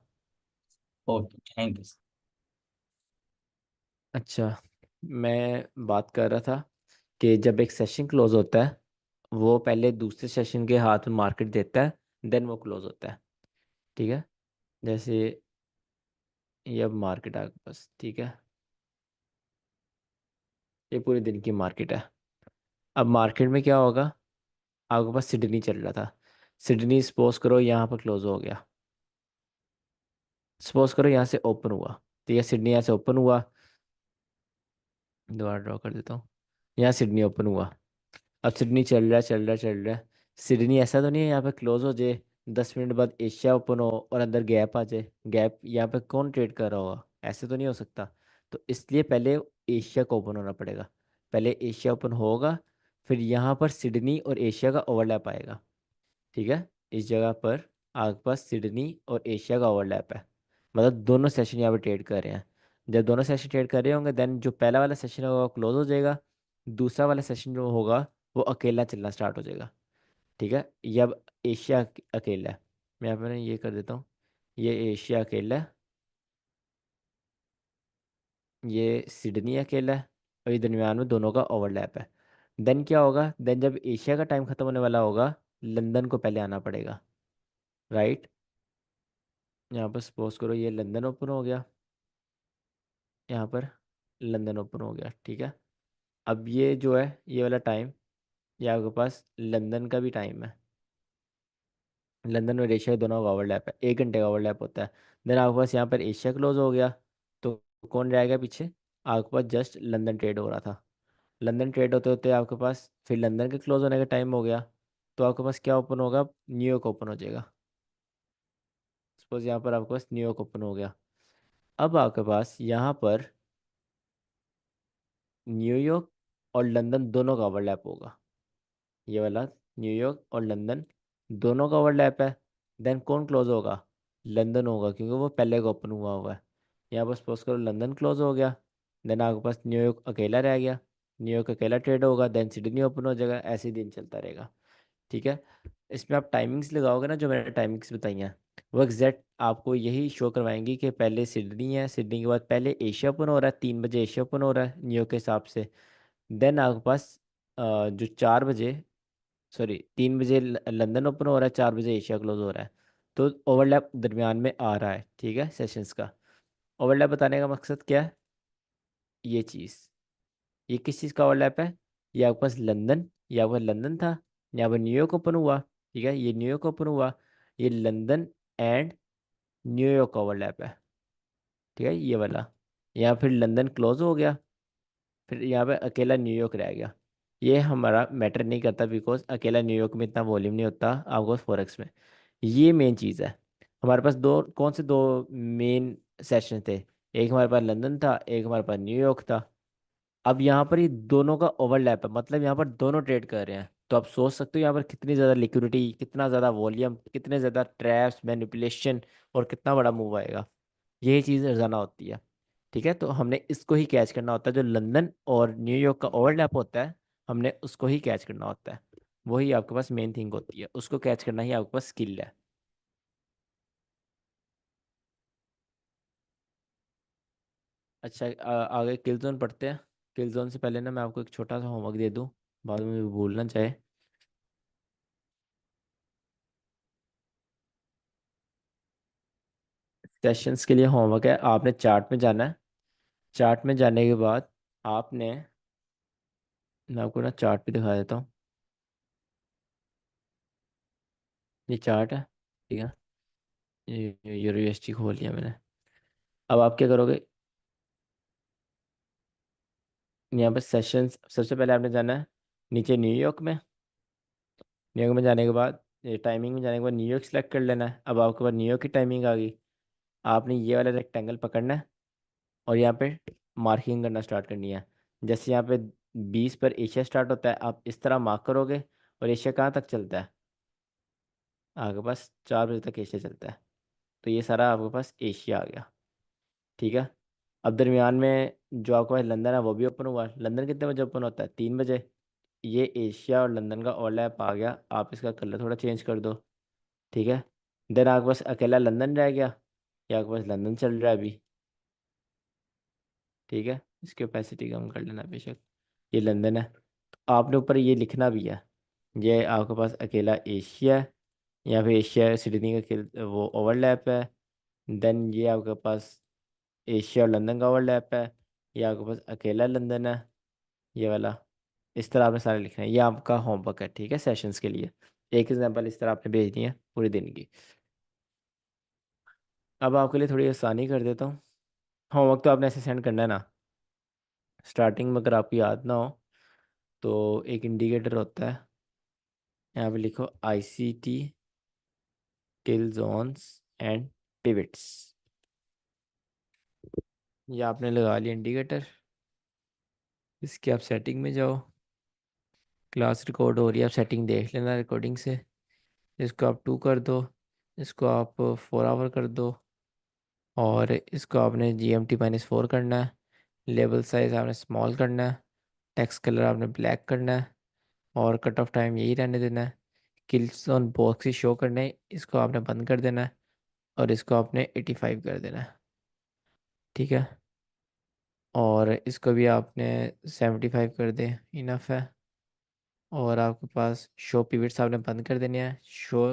[SPEAKER 4] Okay thank you.
[SPEAKER 1] अच्छा, मैं बात कर रहा था कि जब एक सेशन क्लोज होता है, वो पहले दूसरे सेशन के हाथ में मार्केट देता है, देन वो क्लोज होता है। ठीक है, जैसे ये अब मार्केट आ गई बस, ठीक है, ये पूरे दिन की मार्केट है। अब मार्केट में क्या होगा, आपके पास सिडनी चल रहा था, सिडनी सपोज करो यहाँ पर क्लोज हो गया, सपोज करो यहाँ से ओपन हुआ, ठीक है, सिडनी यहाँ से ओपन हुआ, दोबारा ड्रॉ कर देता हूँ, यहाँ सिडनी ओपन हुआ। अब सिडनी चल रहा है चल रहा है चल रहा है, सिडनी ऐसा तो नहीं है यहाँ पे क्लोज हो जाए, 10 मिनट बाद एशिया ओपन हो और अंदर गैप आ जाए, गैप यहाँ पे कौन ट्रेड कर रहा होगा, ऐसे तो नहीं हो सकता। तो इसलिए पहले एशिया को ओपन होना पड़ेगा, पहले एशिया ओपन होगा, फिर यहाँ पर सिडनी और एशिया का ओवरलैप आएगा। ठीक है, इस जगह पर आपके पास सिडनी और एशिया का ओवरलैप है, मतलब दोनों सेशन यहाँ पे ट्रेड कर रहे हैं। जब दोनों सेशन ट्रेड कर रहे होंगे, देन जो पहला वाला सेशन होगा वो क्लोज हो जाएगा, दूसरा वाला सेशन जो होगा वो अकेला चलना स्टार्ट हो जाएगा। ठीक है, ये अब एशिया अकेला है, मैं यहाँ पर ना ये कर देता हूँ, ये एशिया अकेला है, ये सिडनी अकेला है, और ये दरमियान में दोनों का ओवरलैप है। देन क्या होगा, देन जब एशिया का टाइम खत्म होने वाला होगा, लंदन को पहले आना पड़ेगा, राइट। यहाँ पर सपोज करो ये लंदन ओपन हो गया, यहाँ पर लंदन ओपन हो गया, ठीक है। अब ये जो है ये वाला टाइम, ये आपके पास लंदन का भी टाइम है, लंदन और एशिया दोनों का ओवरलैप है, 1 घंटे का ओवरलैप होता है। देन आपके पास यहाँ पर एशिया क्लोज हो गया, तो कौन रहेगा पीछे, आपके पास जस्ट लंदन ट्रेड हो रहा था, लंदन ट्रेड होते होते आपके पास फिर लंदन के क्लोज होने का टाइम हो गया, तो आपके पास क्या ओपन होगा, न्यूयॉर्क ओपन हो जाएगा। सपोज यहाँ पर आपके पास न्यूयॉर्क ओपन हो गया, अब आपके पास यहाँ पर न्यूयॉर्क और लंदन दोनों का ओवरलैप होगा, ये वाला न्यूयॉर्क और लंदन दोनों का ओवरलैप है। देन कौन क्लोज होगा, लंदन होगा, क्योंकि वो पहले का ओपन हुआ हुआ है। यहाँ पर सपोज करो लंदन क्लोज हो गया, देन आपके पास न्यूयॉर्क अकेला रह गया, न्यूयॉर्क अकेला ट्रेड होगा, देन सिडनी ओपन हो जाएगा, ऐसे ही दिन चलता रहेगा। ठीक है, इसमें आप टाइमिंग्स लगाओगे ना, जो मैंने टाइमिंग्स बताई हैं, वो एग्जैक्ट आपको यही शो करवाएंगी कि पहले सिडनी है, सिडनी के बाद पहले एशिया ओपन हो रहा है, 3 बजे एशिया ओपन हो रहा है न्यूयॉर्क के हिसाब से। देन आपके पास जो 4 बजे, सॉरी 3 बजे लंदन ओपन हो रहा है, 4 बजे एशिया क्लोज हो रहा है, तो ओवरलैप दरमियान में आ रहा है, ठीक है, सेशंस का। ओवरलैप बताने का मकसद क्या है, ये चीज़, ये किस चीज़ का ओवरलैप है, ये आपके पास लंदन, ये आपका लंदन था, यहाँ पर न्यूयॉर्क ओपन हुआ, ठीक है, ये न्यूयॉर्क ओपन हुआ, ये लंदन एंड न्यूयॉर्क का ओवरलैप है, ठीक है, ये वाला। यहाँ फिर लंदन क्लोज हो गया, फिर यहाँ पे अकेला न्यूयॉर्क रह गया। ये हमारा मैटर नहीं करता, बिकॉज अकेला न्यूयॉर्क में इतना वॉल्यूम नहीं होता आपको फॉरेक्स में। ये मेन चीज़ है, हमारे पास दो कौन से दो मेन सेशन थे, एक हमारे पास लंदन था, एक हमारे पास न्यूयॉर्क था। अब यहाँ पर ये दोनों का ओवरलैप है, मतलब यहाँ पर दोनों ट्रेड कर रहे हैं, तो आप सोच सकते हो यहाँ पर कितनी ज़्यादा लिक्विडिटी, कितना ज़्यादा वॉल्यूम, कितने ज़्यादा ट्रैप्स, मैनिपुलेशन, और कितना बड़ा मूव आएगा। यही चीज़ रोजाना होती है। ठीक है, तो हमने इसको ही कैच करना होता है, जो लंदन और न्यूयॉर्क का ओवरलैप होता है, हमने उसको ही कैच करना होता है। वही आपके पास मेन थिंग होती है, उसको कैच करना ही आपके पास स्किल है। अच्छा, आगे किल जोन पढ़ते हैं। किल जोन से पहले ना मैं आपको एक छोटा सा होमवर्क दे दूँ, बाद में भूलना चाहे। सेशंस के लिए होमवर्क है, आपने चार्ट में जाना है, चार्ट में जाने के बाद आपने, मैं आपको ना चार्ट भी दिखा देता हूँ। ये चार्ट है, ठीक है। ये यूनिवर्सिटी खोल लिया मैंने। अब आप क्या करोगे, यहाँ पर सेशंस सबसे पहले आपने जाना है नीचे न्यूयॉर्क में। न्यूयॉर्क में जाने के बाद, ये टाइमिंग में जाने के बाद न्यूयॉर्क सेलेक्ट कर लेना है। अब आपके पास न्यूयॉर्क की टाइमिंग आ गई। आपने ये वाला रेक्टेंगल पकड़ना है और यहाँ पे मार्किंग करना स्टार्ट करनी है। जैसे यहाँ पे 20 पर एशिया स्टार्ट होता है, आप इस तरह मार्क करोगे। और एशिया कहाँ तक चलता है, आपके पास 4 बजे तक एशिया चलता है। तो ये सारा आपके पास एशिया आ गया, ठीक है। अब दरमियान में जो आपके पास लंदन है वो भी ओपन हुआ है। लंदन कितने बजे ओपन होता है, 3 बजे। ये एशिया और लंदन का ओवरलैप आ गया। आप इसका कलर थोड़ा चेंज कर दो, ठीक है। देन आपके पास अकेला लंदन रह गया। या आपके पास लंदन चल रहा है अभी, ठीक है। इसकी कैपेसिटी कम कर लेना बेशक। ये लंदन है, तो आपने ऊपर ये लिखना भी है। ये आपके पास अकेला एशिया है। यहाँ पे एशिया सिडनी का वो ओवरलैप है। देन ये आपके पास एशिया और लंदन का ओवरलैप है। ये आपके पास अकेला लंदन है, ये वाला। इस तरह आपने सारे लिखना है। ये आपका होमवर्क है, ठीक है, सेशंस के लिए। एक एग्जांपल इस तरह आपने भेजनी है पूरे दिन की। अब आपके लिए थोड़ी आसानी कर देता हूँ। होमवर्क तो आपने ऐसे सेंड करना है ना। स्टार्टिंग में अगर आपको याद ना हो तो एक इंडिकेटर होता है, यहाँ पे लिखो ICT till zones and pivots. ये आपने लगा लिया इंडिकेटर। इसकी आप सेटिंग में जाओ। क्लास रिकॉर्ड हो रही है, आप सेटिंग देख लेना रिकॉर्डिंग से। इसको आप 2 कर दो, इसको आप 4 आवर कर दो। और इसको आपने GMT-4 करना है। लेबल साइज आपने स्मॉल करना है। टेक्स्ट कलर आपने ब्लैक करना है। और कट ऑफ टाइम यही रहने देना है। Kills on box he show करने हैं, इसको आपने बंद कर देना है। और इसको आपने 85 कर देना है, ठीक है। और इसको भी आपने 75 कर दें, इनफ है। और आपके पास शो पिवट्स आपने बंद कर देने हैं। शो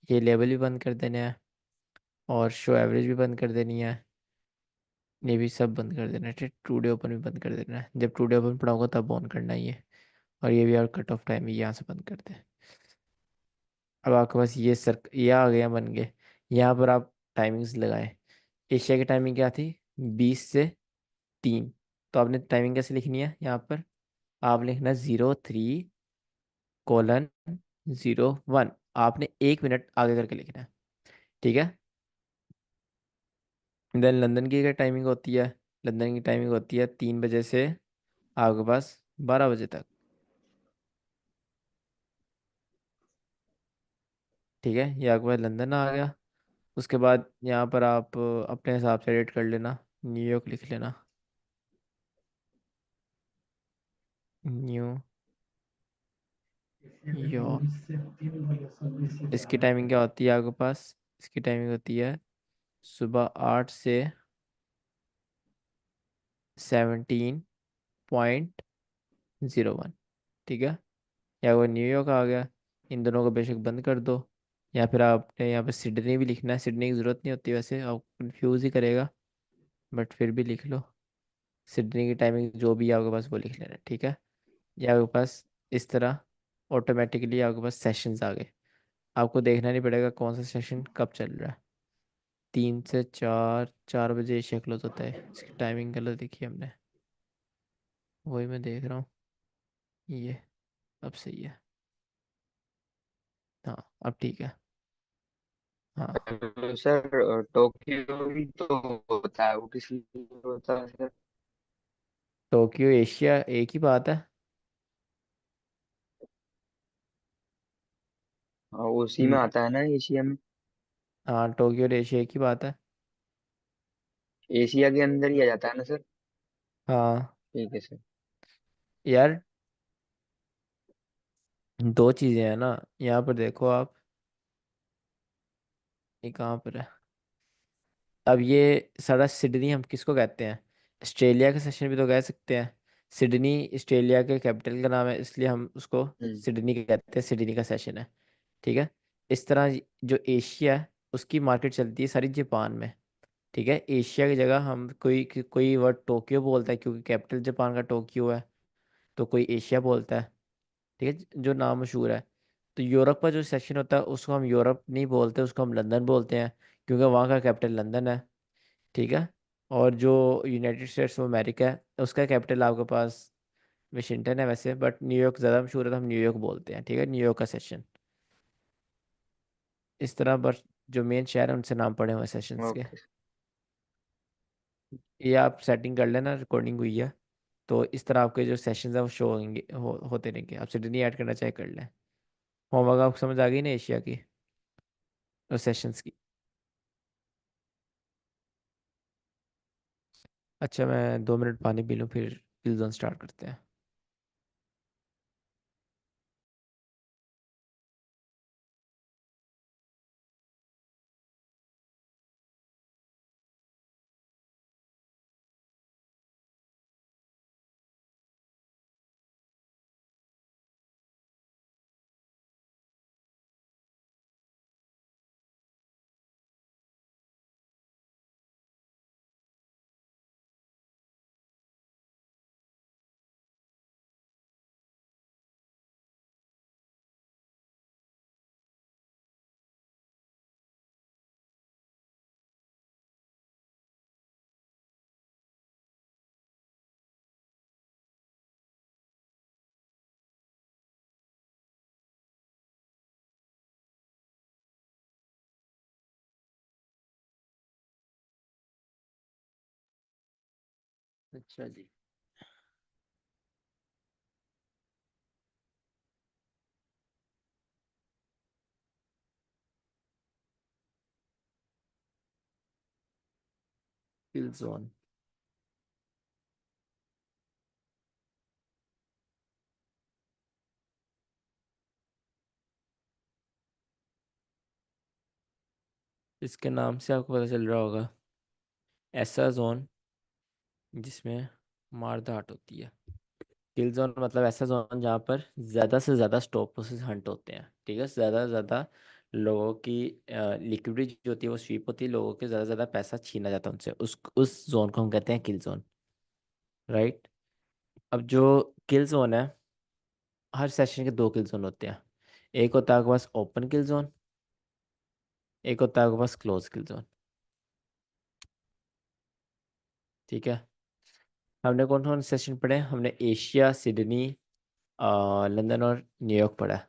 [SPEAKER 1] ये लेबल भी बंद कर देने हैं। और शो एवरेज भी बंद कर देनी है। ये भी सब बंद कर देना है, ठीक। टूडे ओपन भी बंद कर देना है, जब टूडे ओपन पड़ा होगा तब ऑन करना है ये। और ये भी और कट ऑफ टाइम यहाँ से बंद कर दें। अब आपके पास ये आ गया बन गए। यहाँ पर आप टाइमिंग्स लगाएं। एशिया की टाइमिंग क्या थी, 20 से 3। तो आपने टाइमिंग कैसे लिखनी है, यहाँ पर आप लिखना 03:01। आपने 1 मिनट आगे करके लिखना है, ठीक है। देन लंदन की क्या टाइमिंग होती है, लंदन की टाइमिंग होती है 3 बजे से आपके पास 12 बजे तक, ठीक है। ये आपके पास लंदन आ गया। उसके बाद यहाँ पर आप अपने हिसाब से एडिट कर लेना, न्यूयॉर्क लिख लेना। New York. इसकी टाइमिंग क्या होती है आपके पास, इसकी टाइमिंग होती है सुबह 8 से 17:01, ठीक है। या वो न्यूयॉर्क आ गया। इन दोनों को बेशक बंद कर दो। या फिर आपने यहाँ पे सिडनी भी लिखना है। सिडनी की ज़रूरत नहीं होती वैसे, आप कंफ्यूज ही करेगा, बट फिर भी लिख लो। सिडनी की टाइमिंग जो भी है आपके पास वो लिख लेना, ठीक है। या आपके पास इस तरह ऑटोमेटिकली आपके पास सेशंस आ गए। आपको देखना नहीं पड़ेगा कौन सा सेशन कब चल रहा है। 3 से 4, 4 बजे एशिया क्लोज होता है। इसकी टाइमिंग गलत देखी हमने, वही मैं देख रहा हूँ। ये अब सही है, हाँ अब ठीक है। हाँ,
[SPEAKER 5] तो सर टोक्यो भी तो होता है, वो किस लिए होता है सर?
[SPEAKER 1] टोक्यो एशिया एक ही बात है।
[SPEAKER 5] उसी में
[SPEAKER 1] हम्म,
[SPEAKER 5] आता है ना एशिया में?
[SPEAKER 1] हाँ टोक्यो और एशिया एक ही बात है।
[SPEAKER 5] एशिया के अंदर ही आ जाता है ना सर?
[SPEAKER 1] हाँ
[SPEAKER 5] ठीक है सर।
[SPEAKER 1] यार, दो चीज़ें हैं ना। यहाँ पर देखो आप, ये कहाँ पर है। अब ये सारा सिडनी हम किसको कहते हैं, ऑस्ट्रेलिया का सेशन भी तो कह सकते हैं। सिडनी ऑस्ट्रेलिया के कैपिटल का नाम है, इसलिए हम उसको
[SPEAKER 5] हम्म।
[SPEAKER 1] सिडनी कहते हैं। सिडनी का सेशन है, ठीक है। इस तरह जो एशिया है उसकी मार्केट चलती है सारी जापान में, ठीक है। एशिया की जगह हम कोई वर्ड टोक्यो बोलता है क्योंकि कैपिटल जापान का टोक्यो है, तो कोई एशिया बोलता है, ठीक है, जो नाम मशहूर है। तो यूरोप का जो सेशन होता है उसको हम यूरोप नहीं बोलते, उसको हम लंदन बोलते हैं, क्योंकि वहाँ का कैपिटल लंदन है। ठीक है। और जो यूनाइटेड स्टेट्स ऑफ अमेरिका है उसका कैपिटल आपके पास वाशिंगटन है वैसे, बट न्यूयॉर्क ज़्यादा मशहूर है तो हम न्यूयॉर्क बोलते हैं। ठीक है, न्यूयॉर्क का सेशन। इस तरह बस जो मेन शहर है उनसे नाम पड़े हुए सेशंस के।
[SPEAKER 2] ओके।
[SPEAKER 1] ये आप सेटिंग कर लेना, रिकॉर्डिंग हुई है तो इस तरह आपके जो सेशंस है वो शो होंगे, होते रहेंगे। आप सिडनी ऐड करना चाहे कर लें। होमवर्क आपको समझ आ गई ना एशिया की और सेशंस की। अच्छा, मैं 2 मिनट पानी पी लूँ फिर किल जोन स्टार्ट करते हैं। अच्छा जी। किल जोन। इसके नाम से आपको पता चल रहा होगा, ऐसा जोन जिसमें मार धाड़ होती है। किल जोन मतलब ऐसा जोन जहाँ पर ज़्यादा से ज़्यादा स्टॉप लॉसेस हंट होते हैं। ठीक है, ज़्यादा से ज़्यादा लोगों की लिक्विडिटी जो होती है वो स्वीप होती है, लोगों के ज़्यादा से ज़्यादा पैसा छीना जाता है उनसे। उस जोन को हम कहते हैं किल जोन। राइट। अब जो किल जोन है, हर सेशन के 2 किल जोन होते हैं। एक होता है आपके पास ओपन किल जोन, एक होता है आपके पास क्लोज किल जोन। ठीक है। हमने कौन कौन सेशन पढ़े? हमने एशिया, सिडनी, लंदन और न्यूयॉर्क पढ़ा है।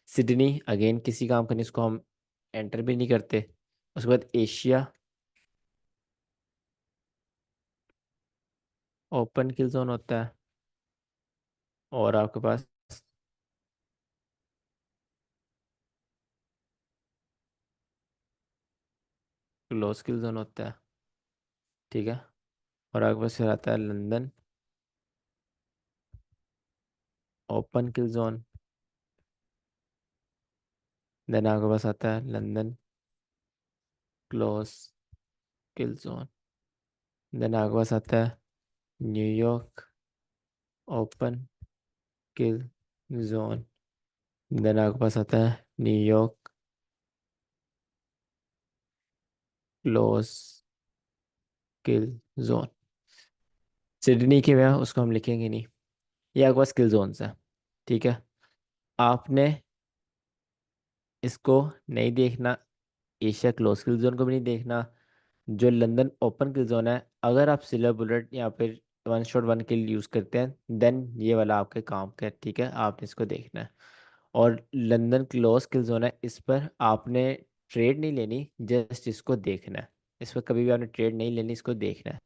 [SPEAKER 1] सिडनी अगेन किसी काम का नहीं, इसको हम एंटर भी नहीं करते। उसके बाद एशिया ओपन किल जोन होता है, और आपके पास क्लोज किल जोन होता है। ठीक है। और आपके पास फिर आता है लंदन ओपन किल जोन। देन आपके पास आता है लंदन क्लोज किल जोन। देन आपके पास आता है न्यूयॉर्क ओपन किल जोन। देन आपके पास आता है न्यूयॉर्क क्लोज किल जोन। सिडनी के में उसको हम लिखेंगे नहीं, ये आपके पास किल जोन्स है। ठीक है। आपने इसको नहीं देखना, एशिया क्लोज किल जोन को भी नहीं देखना। जो लंदन ओपन किल जोन है, अगर आप सिल्वर बुलेट या फिर वन शॉट वन किल यूज़ करते हैं देन ये वाला आपके काम का है। ठीक है, आपने इसको देखना है। और लंदन क्लोज किल जोन है, इस पर आपने ट्रेड नहीं लेनी, जस्ट इसको देखना है। इस पर कभी भी आपने ट्रेड नहीं लेनी, इसको देखना है।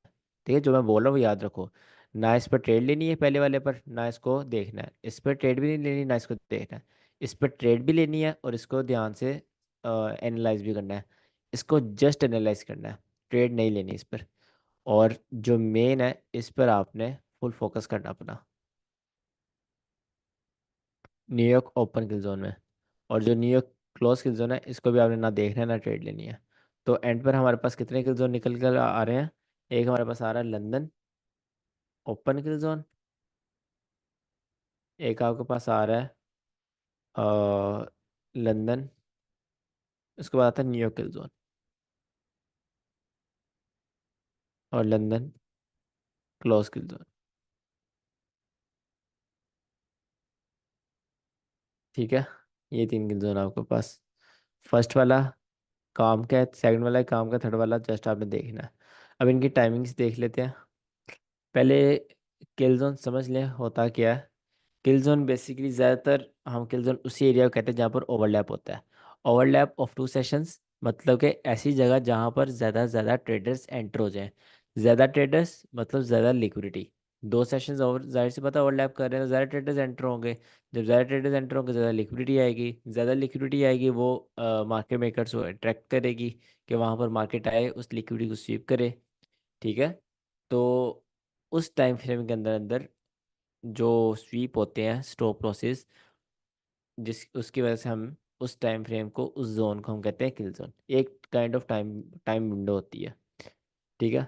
[SPEAKER 1] ठीक है, जो मैं बोल रहा हूँ वो याद रखो। ना इस पर ट्रेड लेनी है पहले वाले पर, ना इसको देखना है। इस पर ट्रेड भी नहीं लेनी, ना इसको देखना है। इस पर ट्रेड भी लेनी है और इसको ध्यान से एनालाइज भी करना है। इसको जस्ट एनालाइज करना है, ट्रेड नहीं लेनी इस पर। और जो मेन है इस पर आपने फुल फोकस करना अपना, न्यूयॉर्क ओपन किल जोन में। और जो न्यूयॉर्क क्लोज किल जोन है इसको भी आपने ना देखना है ना ट्रेड लेनी है। तो एंड पर हमारे पास कितने किल जोन निकल कर आ रहे हैं? एक हमारे पास आ रहा है लंदन ओपन किल जोन, एक आपके पास आ रहा है लंदन, उसके बाद आता है न्यूयॉर्क किल जोन और लंदन क्लोज किल जोन। ठीक है। ये 3 किल जोन आपके पास। फर्स्ट वाला काम का है, सेकंड वाला काम का, थर्ड वाला जस्ट आपने देखना है। अब इनकी टाइमिंग्स देख लेते हैं पहले। किल जोन समझ लें होता क्या है। किल जोन बेसिकली ज़्यादातर हम किल जोन उसी एरिया को कहते हैं जहाँ पर ओवरलैप होता है। ओवरलैप ऑफ टू सेशंस, मतलब कि ऐसी जगह जहाँ पर ज़्यादा से ज़्यादा ट्रेडर्स एंटर हो जाएं। ज़्यादा ट्रेडर्स मतलब ज़्यादा लिक्विडिटी। दो सेशंस ओवर, जाहिर सी पता ओवरलैप कर रहे हैं तो ज़्यादा ट्रेडर्स एंटर होंगे। जब ज़्यादा ट्रेडर्स एंटर होंगे ज़्यादा लिक्विडिटी आएगी, ज़्यादा लिक्विडिटी आएगी वो मार्केट मेकर्स को अट्रैक्ट करेगी कि वहाँ पर मार्केट आए, उस लिक्विडिटी को स्वीप करे। ठीक है। तो उस टाइम फ्रेम के अंदर अंदर जो स्वीप होते हैं स्टॉप लॉसेस, जिस उसकी वजह से हम उस टाइम फ्रेम को, उस जोन को हम कहते हैं किल जोन। एक kind of time time window होती है। ठीक है।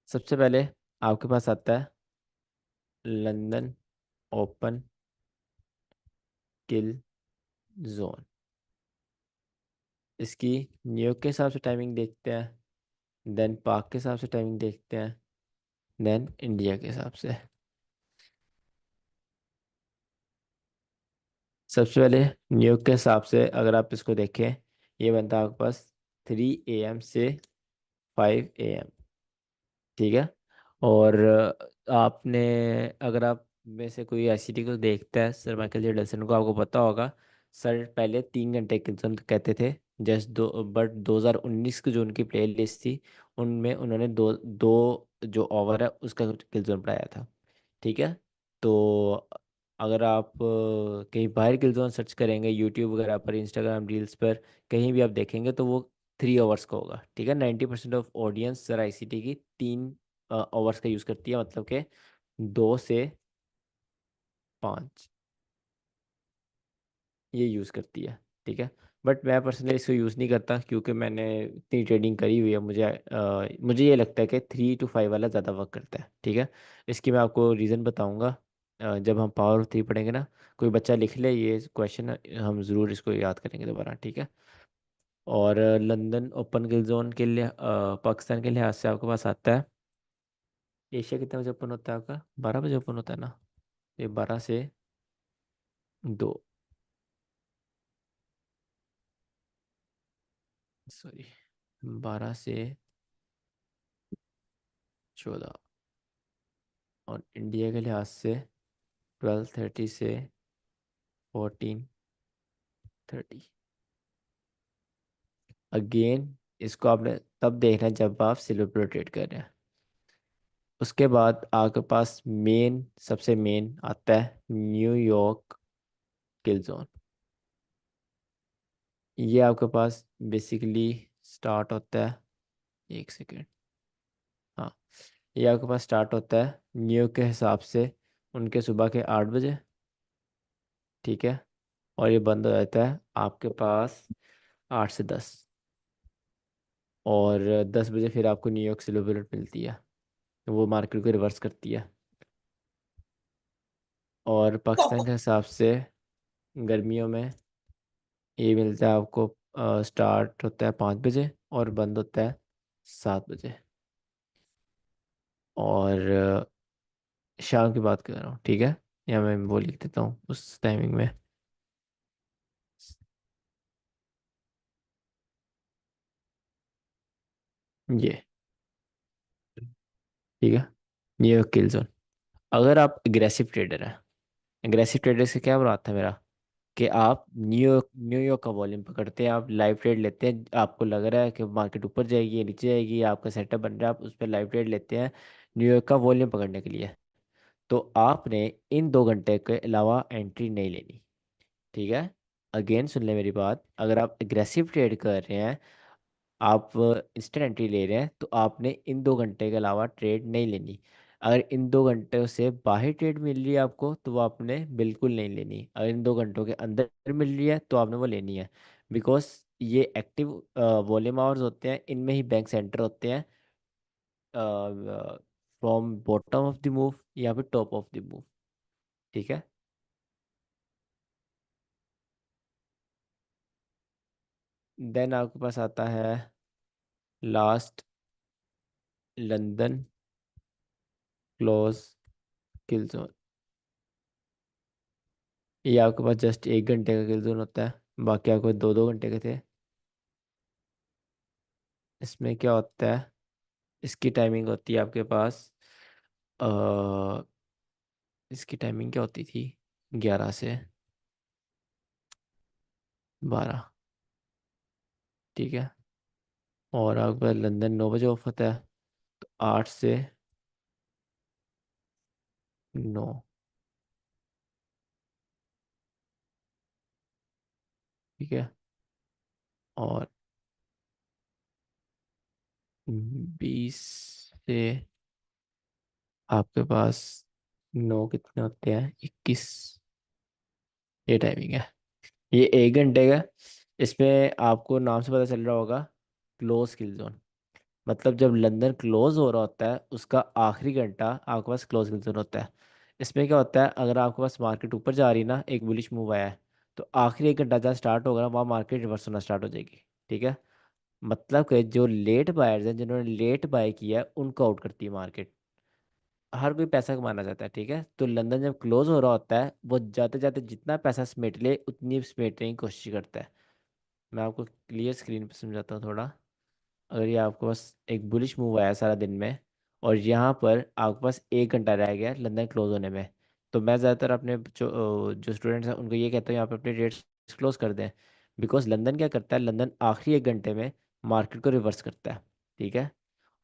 [SPEAKER 1] सबसे पहले आपके पास आता है लंदन ओपन किल जोन। इसकी न्यूयॉर्क के हिसाब से टाइमिंग देखते हैं, देन पाक के हिसाब से टाइमिंग देखते हैं, देन इंडिया के हिसाब से। सबसे पहले न्यूयॉर्क के हिसाब से अगर आप इसको देखें, ये बनता है आपके पास 3 AM से 5 AM। ठीक है। और आपने, अगर आप में से कोई आईसीटी को देखता है, सर माइकल जे डल्सन को, आपको पता होगा सर पहले 3 घंटे के जोन कहते थे जस्ट दो, बट 2019 की जो उनकी प्ले लिस्ट थी उनमें उन्होंने दो दो जो ओवर है उसका किल जोन बढ़ाया था। ठीक है। तो अगर आप कहीं बाहर किल जोन सर्च करेंगे यूट्यूब वगैरह पर, इंस्टाग्राम रील्स पर, कहीं भी आप देखेंगे तो वो 3 आवर्स का होगा। ठीक है। 90% ऑफ ऑडियंस सर आईसीटी की 3 आवर्स का यूज़ करती है, मतलब कि 2 से 5 ये यूज़ करती है। ठीक है। बट मैं पर्सनली इसको यूज़ नहीं करता क्योंकि मैंने इतनी ट्रेडिंग करी हुई है, मुझे ये लगता है कि 3 to 5 वाला ज़्यादा वर्क करता है। ठीक है। इसकी मैं आपको रीज़न बताऊंगा जब हम पावर ऑफ 3 पढ़ेंगे ना। कोई बच्चा लिख ले ये क्वेश्चन, हम ज़रूर इसको याद करेंगे दोबारा। ठीक है। और लंदन ओपन गिल जोन के लिए पाकिस्तान के लिहाज से आपके पास आता है, एशिया कितने बजे ओपन होता है आपका? 12 बजे ओपन होता है ना। ये 12 से 2, सॉरी, 12 से 14। और इंडिया के लिहाज से 12:30 से 14:30। अगेन इसको आपने तब देखना है जब आप सिल्वर पर ट्रेड कर रहे हैं। उसके बाद आपके पास मेन, सबसे मेन आता है न्यूयॉर्क किल जोन। ये आपके पास बेसिकली स्टार्ट होता है, 1 सेकेंड, हाँ, ये आपके पास स्टार्ट होता है न्यूयॉर्क के हिसाब से उनके सुबह के 8 बजे। ठीक है। और ये बंद हो जाता है आपके पास 8 से 10। और 10 बजे फिर आपको न्यूयॉर्क सिल्वर बुलेट मिलती है, तो वो मार्केट को रिवर्स करती है। और पाकिस्तान के हिसाब से गर्मियों में ये मिलता है आपको, स्टार्ट होता है 5 बजे और बंद होता है 7 बजे। और शाम की बात कर रहा हूँ। ठीक है। या मैं वो लिख देता हूँ उस टाइमिंग में। ये ठीक है, ये किल जोन। अगर आप एग्रेसिव ट्रेडर हैं, एग्रेसिव ट्रेडर से क्या मुराद था मेरा, कि आप न्यूयॉर्क न्यूयॉर्क का वॉल्यूम पकड़ते हैं, आप लाइव ट्रेड लेते हैं, आपको लग रहा है कि मार्केट ऊपर जाएगी या नीचे जाएगी, आपका सेटअप बन रहा है, आप उस पर लाइव ट्रेड लेते हैं न्यूयॉर्क का वॉल्यूम पकड़ने के लिए। तो आपने इन 2 घंटे के अलावा एंट्री नहीं लेनी। ठीक है। अगेन सुन ले मेरी बात, अगर आप एग्रेसिव ट्रेड कर रहे हैं, आप इंस्टेंट एंट्री ले रहे हैं, तो आपने इन 2 घंटे के अलावा ट्रेड नहीं लेनी। अगर इन 2 घंटों से बाहर ट्रेड मिल रही है आपको तो वो आपने बिल्कुल नहीं लेनी। अगर इन 2 घंटों के अंदर मिल रही है तो आपने वो लेनी है। बिकॉज ये एक्टिव वॉल्यूम आवर्स होते हैं, इनमें ही बैंक सेंटर होते हैं from bottom of the move या फिर टॉप ऑफ द मूव। ठीक है। देन आपके पास आता है लास्ट लंदन क्लोज किल जोन। ये आपके पास जस्ट 1 घंटे का किल जोन होता है, बाकी आपको 2-2 घंटे के थे। इसमें क्या होता है, इसकी टाइमिंग होती है आपके पास, अ, इसकी टाइमिंग क्या होती थी, 11 से 12, ठीक है। और आपका लंदन 9 बजे ऑफ होता है, तो 8 से 9, ठीक है। और 20 से आपके पास 9 कितने होते हैं, 21, ये टाइमिंग है। ये 1 घंटे का। इसमें आपको नाम से पता चल रहा होगा, क्लोज किल जोन। मतलब जब लंदन क्लोज हो रहा होता है उसका आखिरी घंटा आपके पास क्लोज किल जोन होता है। इसमें क्या होता है, अगर आपके पास मार्केट ऊपर जा रही है ना, एक बुलिश मूव आया है, तो आखिरी 1 घंटा जहाँ स्टार्ट होगा ना, वहाँ मार्केट रिवर्स होना स्टार्ट हो जाएगी, ठीक है। मतलब कि जो लेट बायर्स हैं, जिन्होंने लेट बाय किया है, उनको आउट करती है मार्केट। हर कोई पैसा कमाना चाहता है, ठीक है। तो लंदन जब क्लोज हो रहा होता है, वो जाते जाते जितना पैसा समेट ले उतनी समेटने की कोशिश करता है। मैं आपको क्लियर स्क्रीन पे समझाता हूँ थोड़ा। अगर ये आपके पास एक बुलिश मूव आया सारा दिन में, और यहाँ पर आपके पास 1 घंटा रह गया लंदन क्लोज होने में, तो मैं ज़्यादातर अपने जो स्टूडेंट्स हैं उनको ये कहता हूँ यहाँ पे अपने रेट्स क्लोज कर दें। बिकॉज लंदन क्या करता है, लंदन आखिरी 1 घंटे में मार्केट को रिवर्स करता है, ठीक है।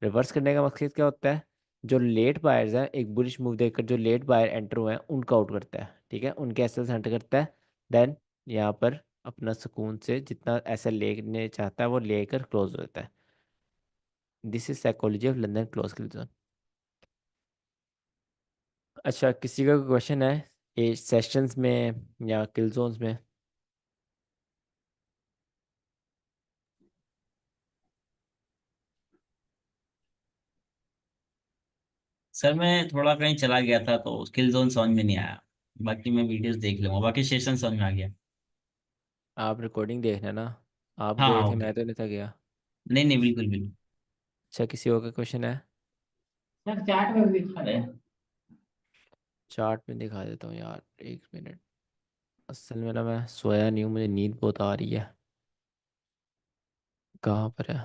[SPEAKER 1] रिवर्स करने का मकसद क्या होता है, जो लेट बायर्स हैं एक बुलिश मूव देखकर जो लेट बायर एंटर हुए हैं उनको आउट करता है, ठीक है, उनके एसेल्स हंट करता है। देन यहाँ पर अपना सुकून से जितना एसेल लेने चाहता है वो लेकर क्लोज हो जाता है। This is psychology of London close kill zone. अच्छा, किसी का कोई क्वेश्चन है ये सेशंस में या किल जोन्स में?
[SPEAKER 4] सर मैं थोड़ा कहीं चला गया था तो स्किल जोन समझ में नहीं आया। बाकी मैं वीडियोस देख लूंगा, बाकी सेशन समझ में आ गया।
[SPEAKER 1] आप रिकॉर्डिंग देखना ना, आप
[SPEAKER 4] हाँ
[SPEAKER 1] गए
[SPEAKER 4] हाँ
[SPEAKER 1] थे,
[SPEAKER 4] ओके।
[SPEAKER 1] मैं तो नहीं था गया।
[SPEAKER 4] नहीं नहीं बिल्कुल बिल्कुल।
[SPEAKER 1] अच्छा, किसी और का क्वेश्चन है?
[SPEAKER 3] सर चार्ट में भी दिखा रहे हैं।
[SPEAKER 1] चार्ट में दिखा देता हूँ यार, 1 मिनट। असल में ना मैं सोया नहीं हूँ, मुझे नींद बहुत आ रही है। कहाँ पर है?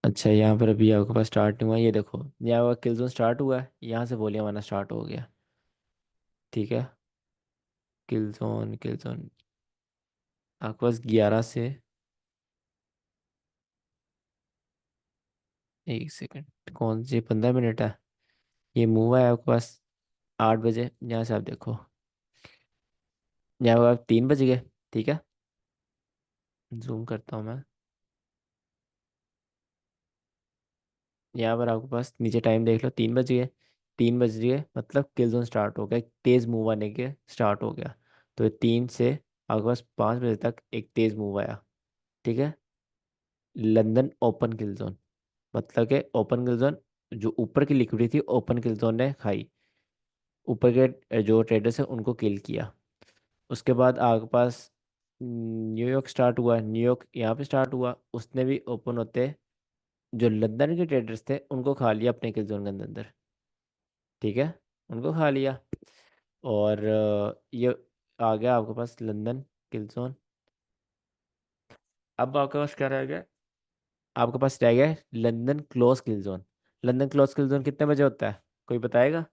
[SPEAKER 1] अच्छा, यहाँ पर अभी आपके पास स्टार्ट नहीं हुआ, ये देखो यहाँ पर किल जोन स्टार्ट हुआ है, यहाँ से वॉल्यूम आना स्टार्ट हो गया, ठीक है। किल जोन आपके पास 11 से 1 सेकंड, कौन सी 15 मिनट है। ये मूव है आपके पास 8 बजे, यहाँ से आप देखो, यहाँ पर आप 3 बज गए, ठीक है। जूम करता हूँ मैं। यहाँ पर आपके पास नीचे टाइम देख लो, 3 बज गए। 3 बज गए मतलब किल जोन स्टार्ट हो गया, एक तेज मूव आने के स्टार्ट हो गया। तो 3 से आपके पास 5 बजे तक एक तेज मूव आया, ठीक है। लंदन ओपन किल जोन, मतलब कि ओपन किल जोन, जो ऊपर की लिक्विडिटी थी ओपन किल जोन ने खाई, ऊपर के जो ट्रेडर्स हैं उनको किल किया। उसके बाद आपके पास न्यूयॉर्क स्टार्ट हुआ, न्यूयॉर्क यहाँ पे स्टार्ट हुआ, उसने भी ओपन होते जो लंदन के ट्रेडर्स थे उनको खा लिया अपने किल जोन के अंदर अंदर, ठीक है, उनको खा लिया। और ये आ गया आपके पास लंदन किल जोन। अब आपके पास क्या रह गया, आपके पास रह गया लंदन क्लोज किल जोन। लंदन क्लोज किल जोन कितने बजे होता है, कोई बताएगा?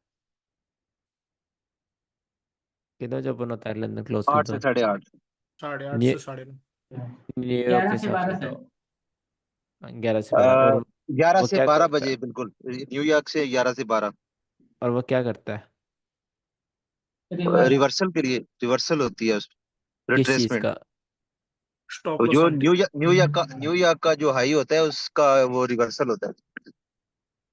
[SPEAKER 1] कितने बजे ओपन होता है लंदन क्लोज किल
[SPEAKER 2] 8 से
[SPEAKER 1] जोन?
[SPEAKER 2] 8:30।
[SPEAKER 6] 8:30
[SPEAKER 1] न्यू
[SPEAKER 6] से 9:30।
[SPEAKER 1] न्यूयॉर्क के
[SPEAKER 3] 11 से
[SPEAKER 1] हिसाब से
[SPEAKER 3] 12 सर।
[SPEAKER 1] बताओ। 11 से 12, और
[SPEAKER 2] 11
[SPEAKER 1] वो
[SPEAKER 2] से
[SPEAKER 1] क्या
[SPEAKER 2] 12
[SPEAKER 1] करता है?
[SPEAKER 2] बजे बिल्कुल। न्यूयॉर्क से 11 से 12।
[SPEAKER 1] और वो क्या करता है?
[SPEAKER 3] रिवर्स।
[SPEAKER 2] रिवर्सल के लिए रिवर्सल होती है,
[SPEAKER 1] किस चीज़
[SPEAKER 2] रिट्रेसमेंट।
[SPEAKER 1] का?
[SPEAKER 6] स्टॉप
[SPEAKER 2] तो
[SPEAKER 6] लॉस
[SPEAKER 2] जो
[SPEAKER 6] हंटिंग।
[SPEAKER 2] न्यूयॉर्क का जो हाई होता है उसका वो रिवर्सल होता है।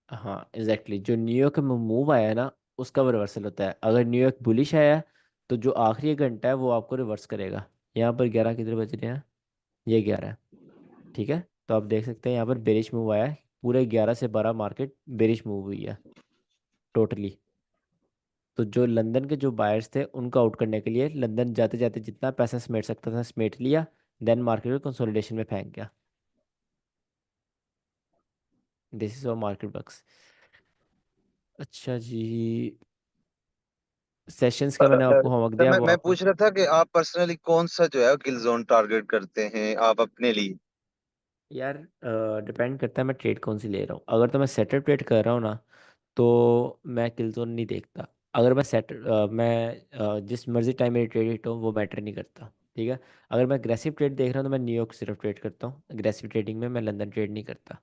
[SPEAKER 1] हाँ एग्जैक्टली, जो न्यूयॉर्क में मूव आया है ना, उसका वो रिवर्सल होता है। अगर न्यूयॉर्क बुलिश आया है, तो जो आखिरी 1 घंटा है वो आपको रिवर्स करेगा। यहाँ पर 11 किधर बज रहे हैं, ये 11 है, ठीक है। तो आप देख सकते हैं यहाँ पर बेरिश मूव आया है, पूरे 11 से 12 मार्केट बेरिश मूव हुई है टोटली। तो जो लंदन के जो बायर्स थे उनको आउट करने के लिए लंदन जाते जाते जितना पैसा समेट सकता था समेट लिया, देन मार्केट को कंसोलिडेशन में फेंक गया। दिस इज और मार्केट बक्स। अच्छा जी, सेशंस का मैंने आपको होमवर्क
[SPEAKER 2] सर
[SPEAKER 1] दिया, वो
[SPEAKER 2] मैं
[SPEAKER 1] आप
[SPEAKER 2] पूछ रहा था कि आप पर्सनली कौन सा जो है किल जोन टारगेट करते हैं आप अपने लिए।
[SPEAKER 1] यार डिपेंड करता है मैं ट्रेड कौन सी ले रहा हूँ। अगर तो मैं सेटर ट्रेड कर रहा हूँ ना, तो मैं किल जोन नहीं देखता। अगर मैं जिस मर्जी टाइम मेरी ट्रेड हिट हो वो मैटर नहीं करता, ठीक है। अगर मैं अग्रेसिव ट्रेड देख रहा हूँ तो मैं न्यूयॉर्क सिर्फ ट्रेड करता हूँ। अग्रेसिव ट्रेडिंग में मैं लंदन ट्रेड नहीं करता।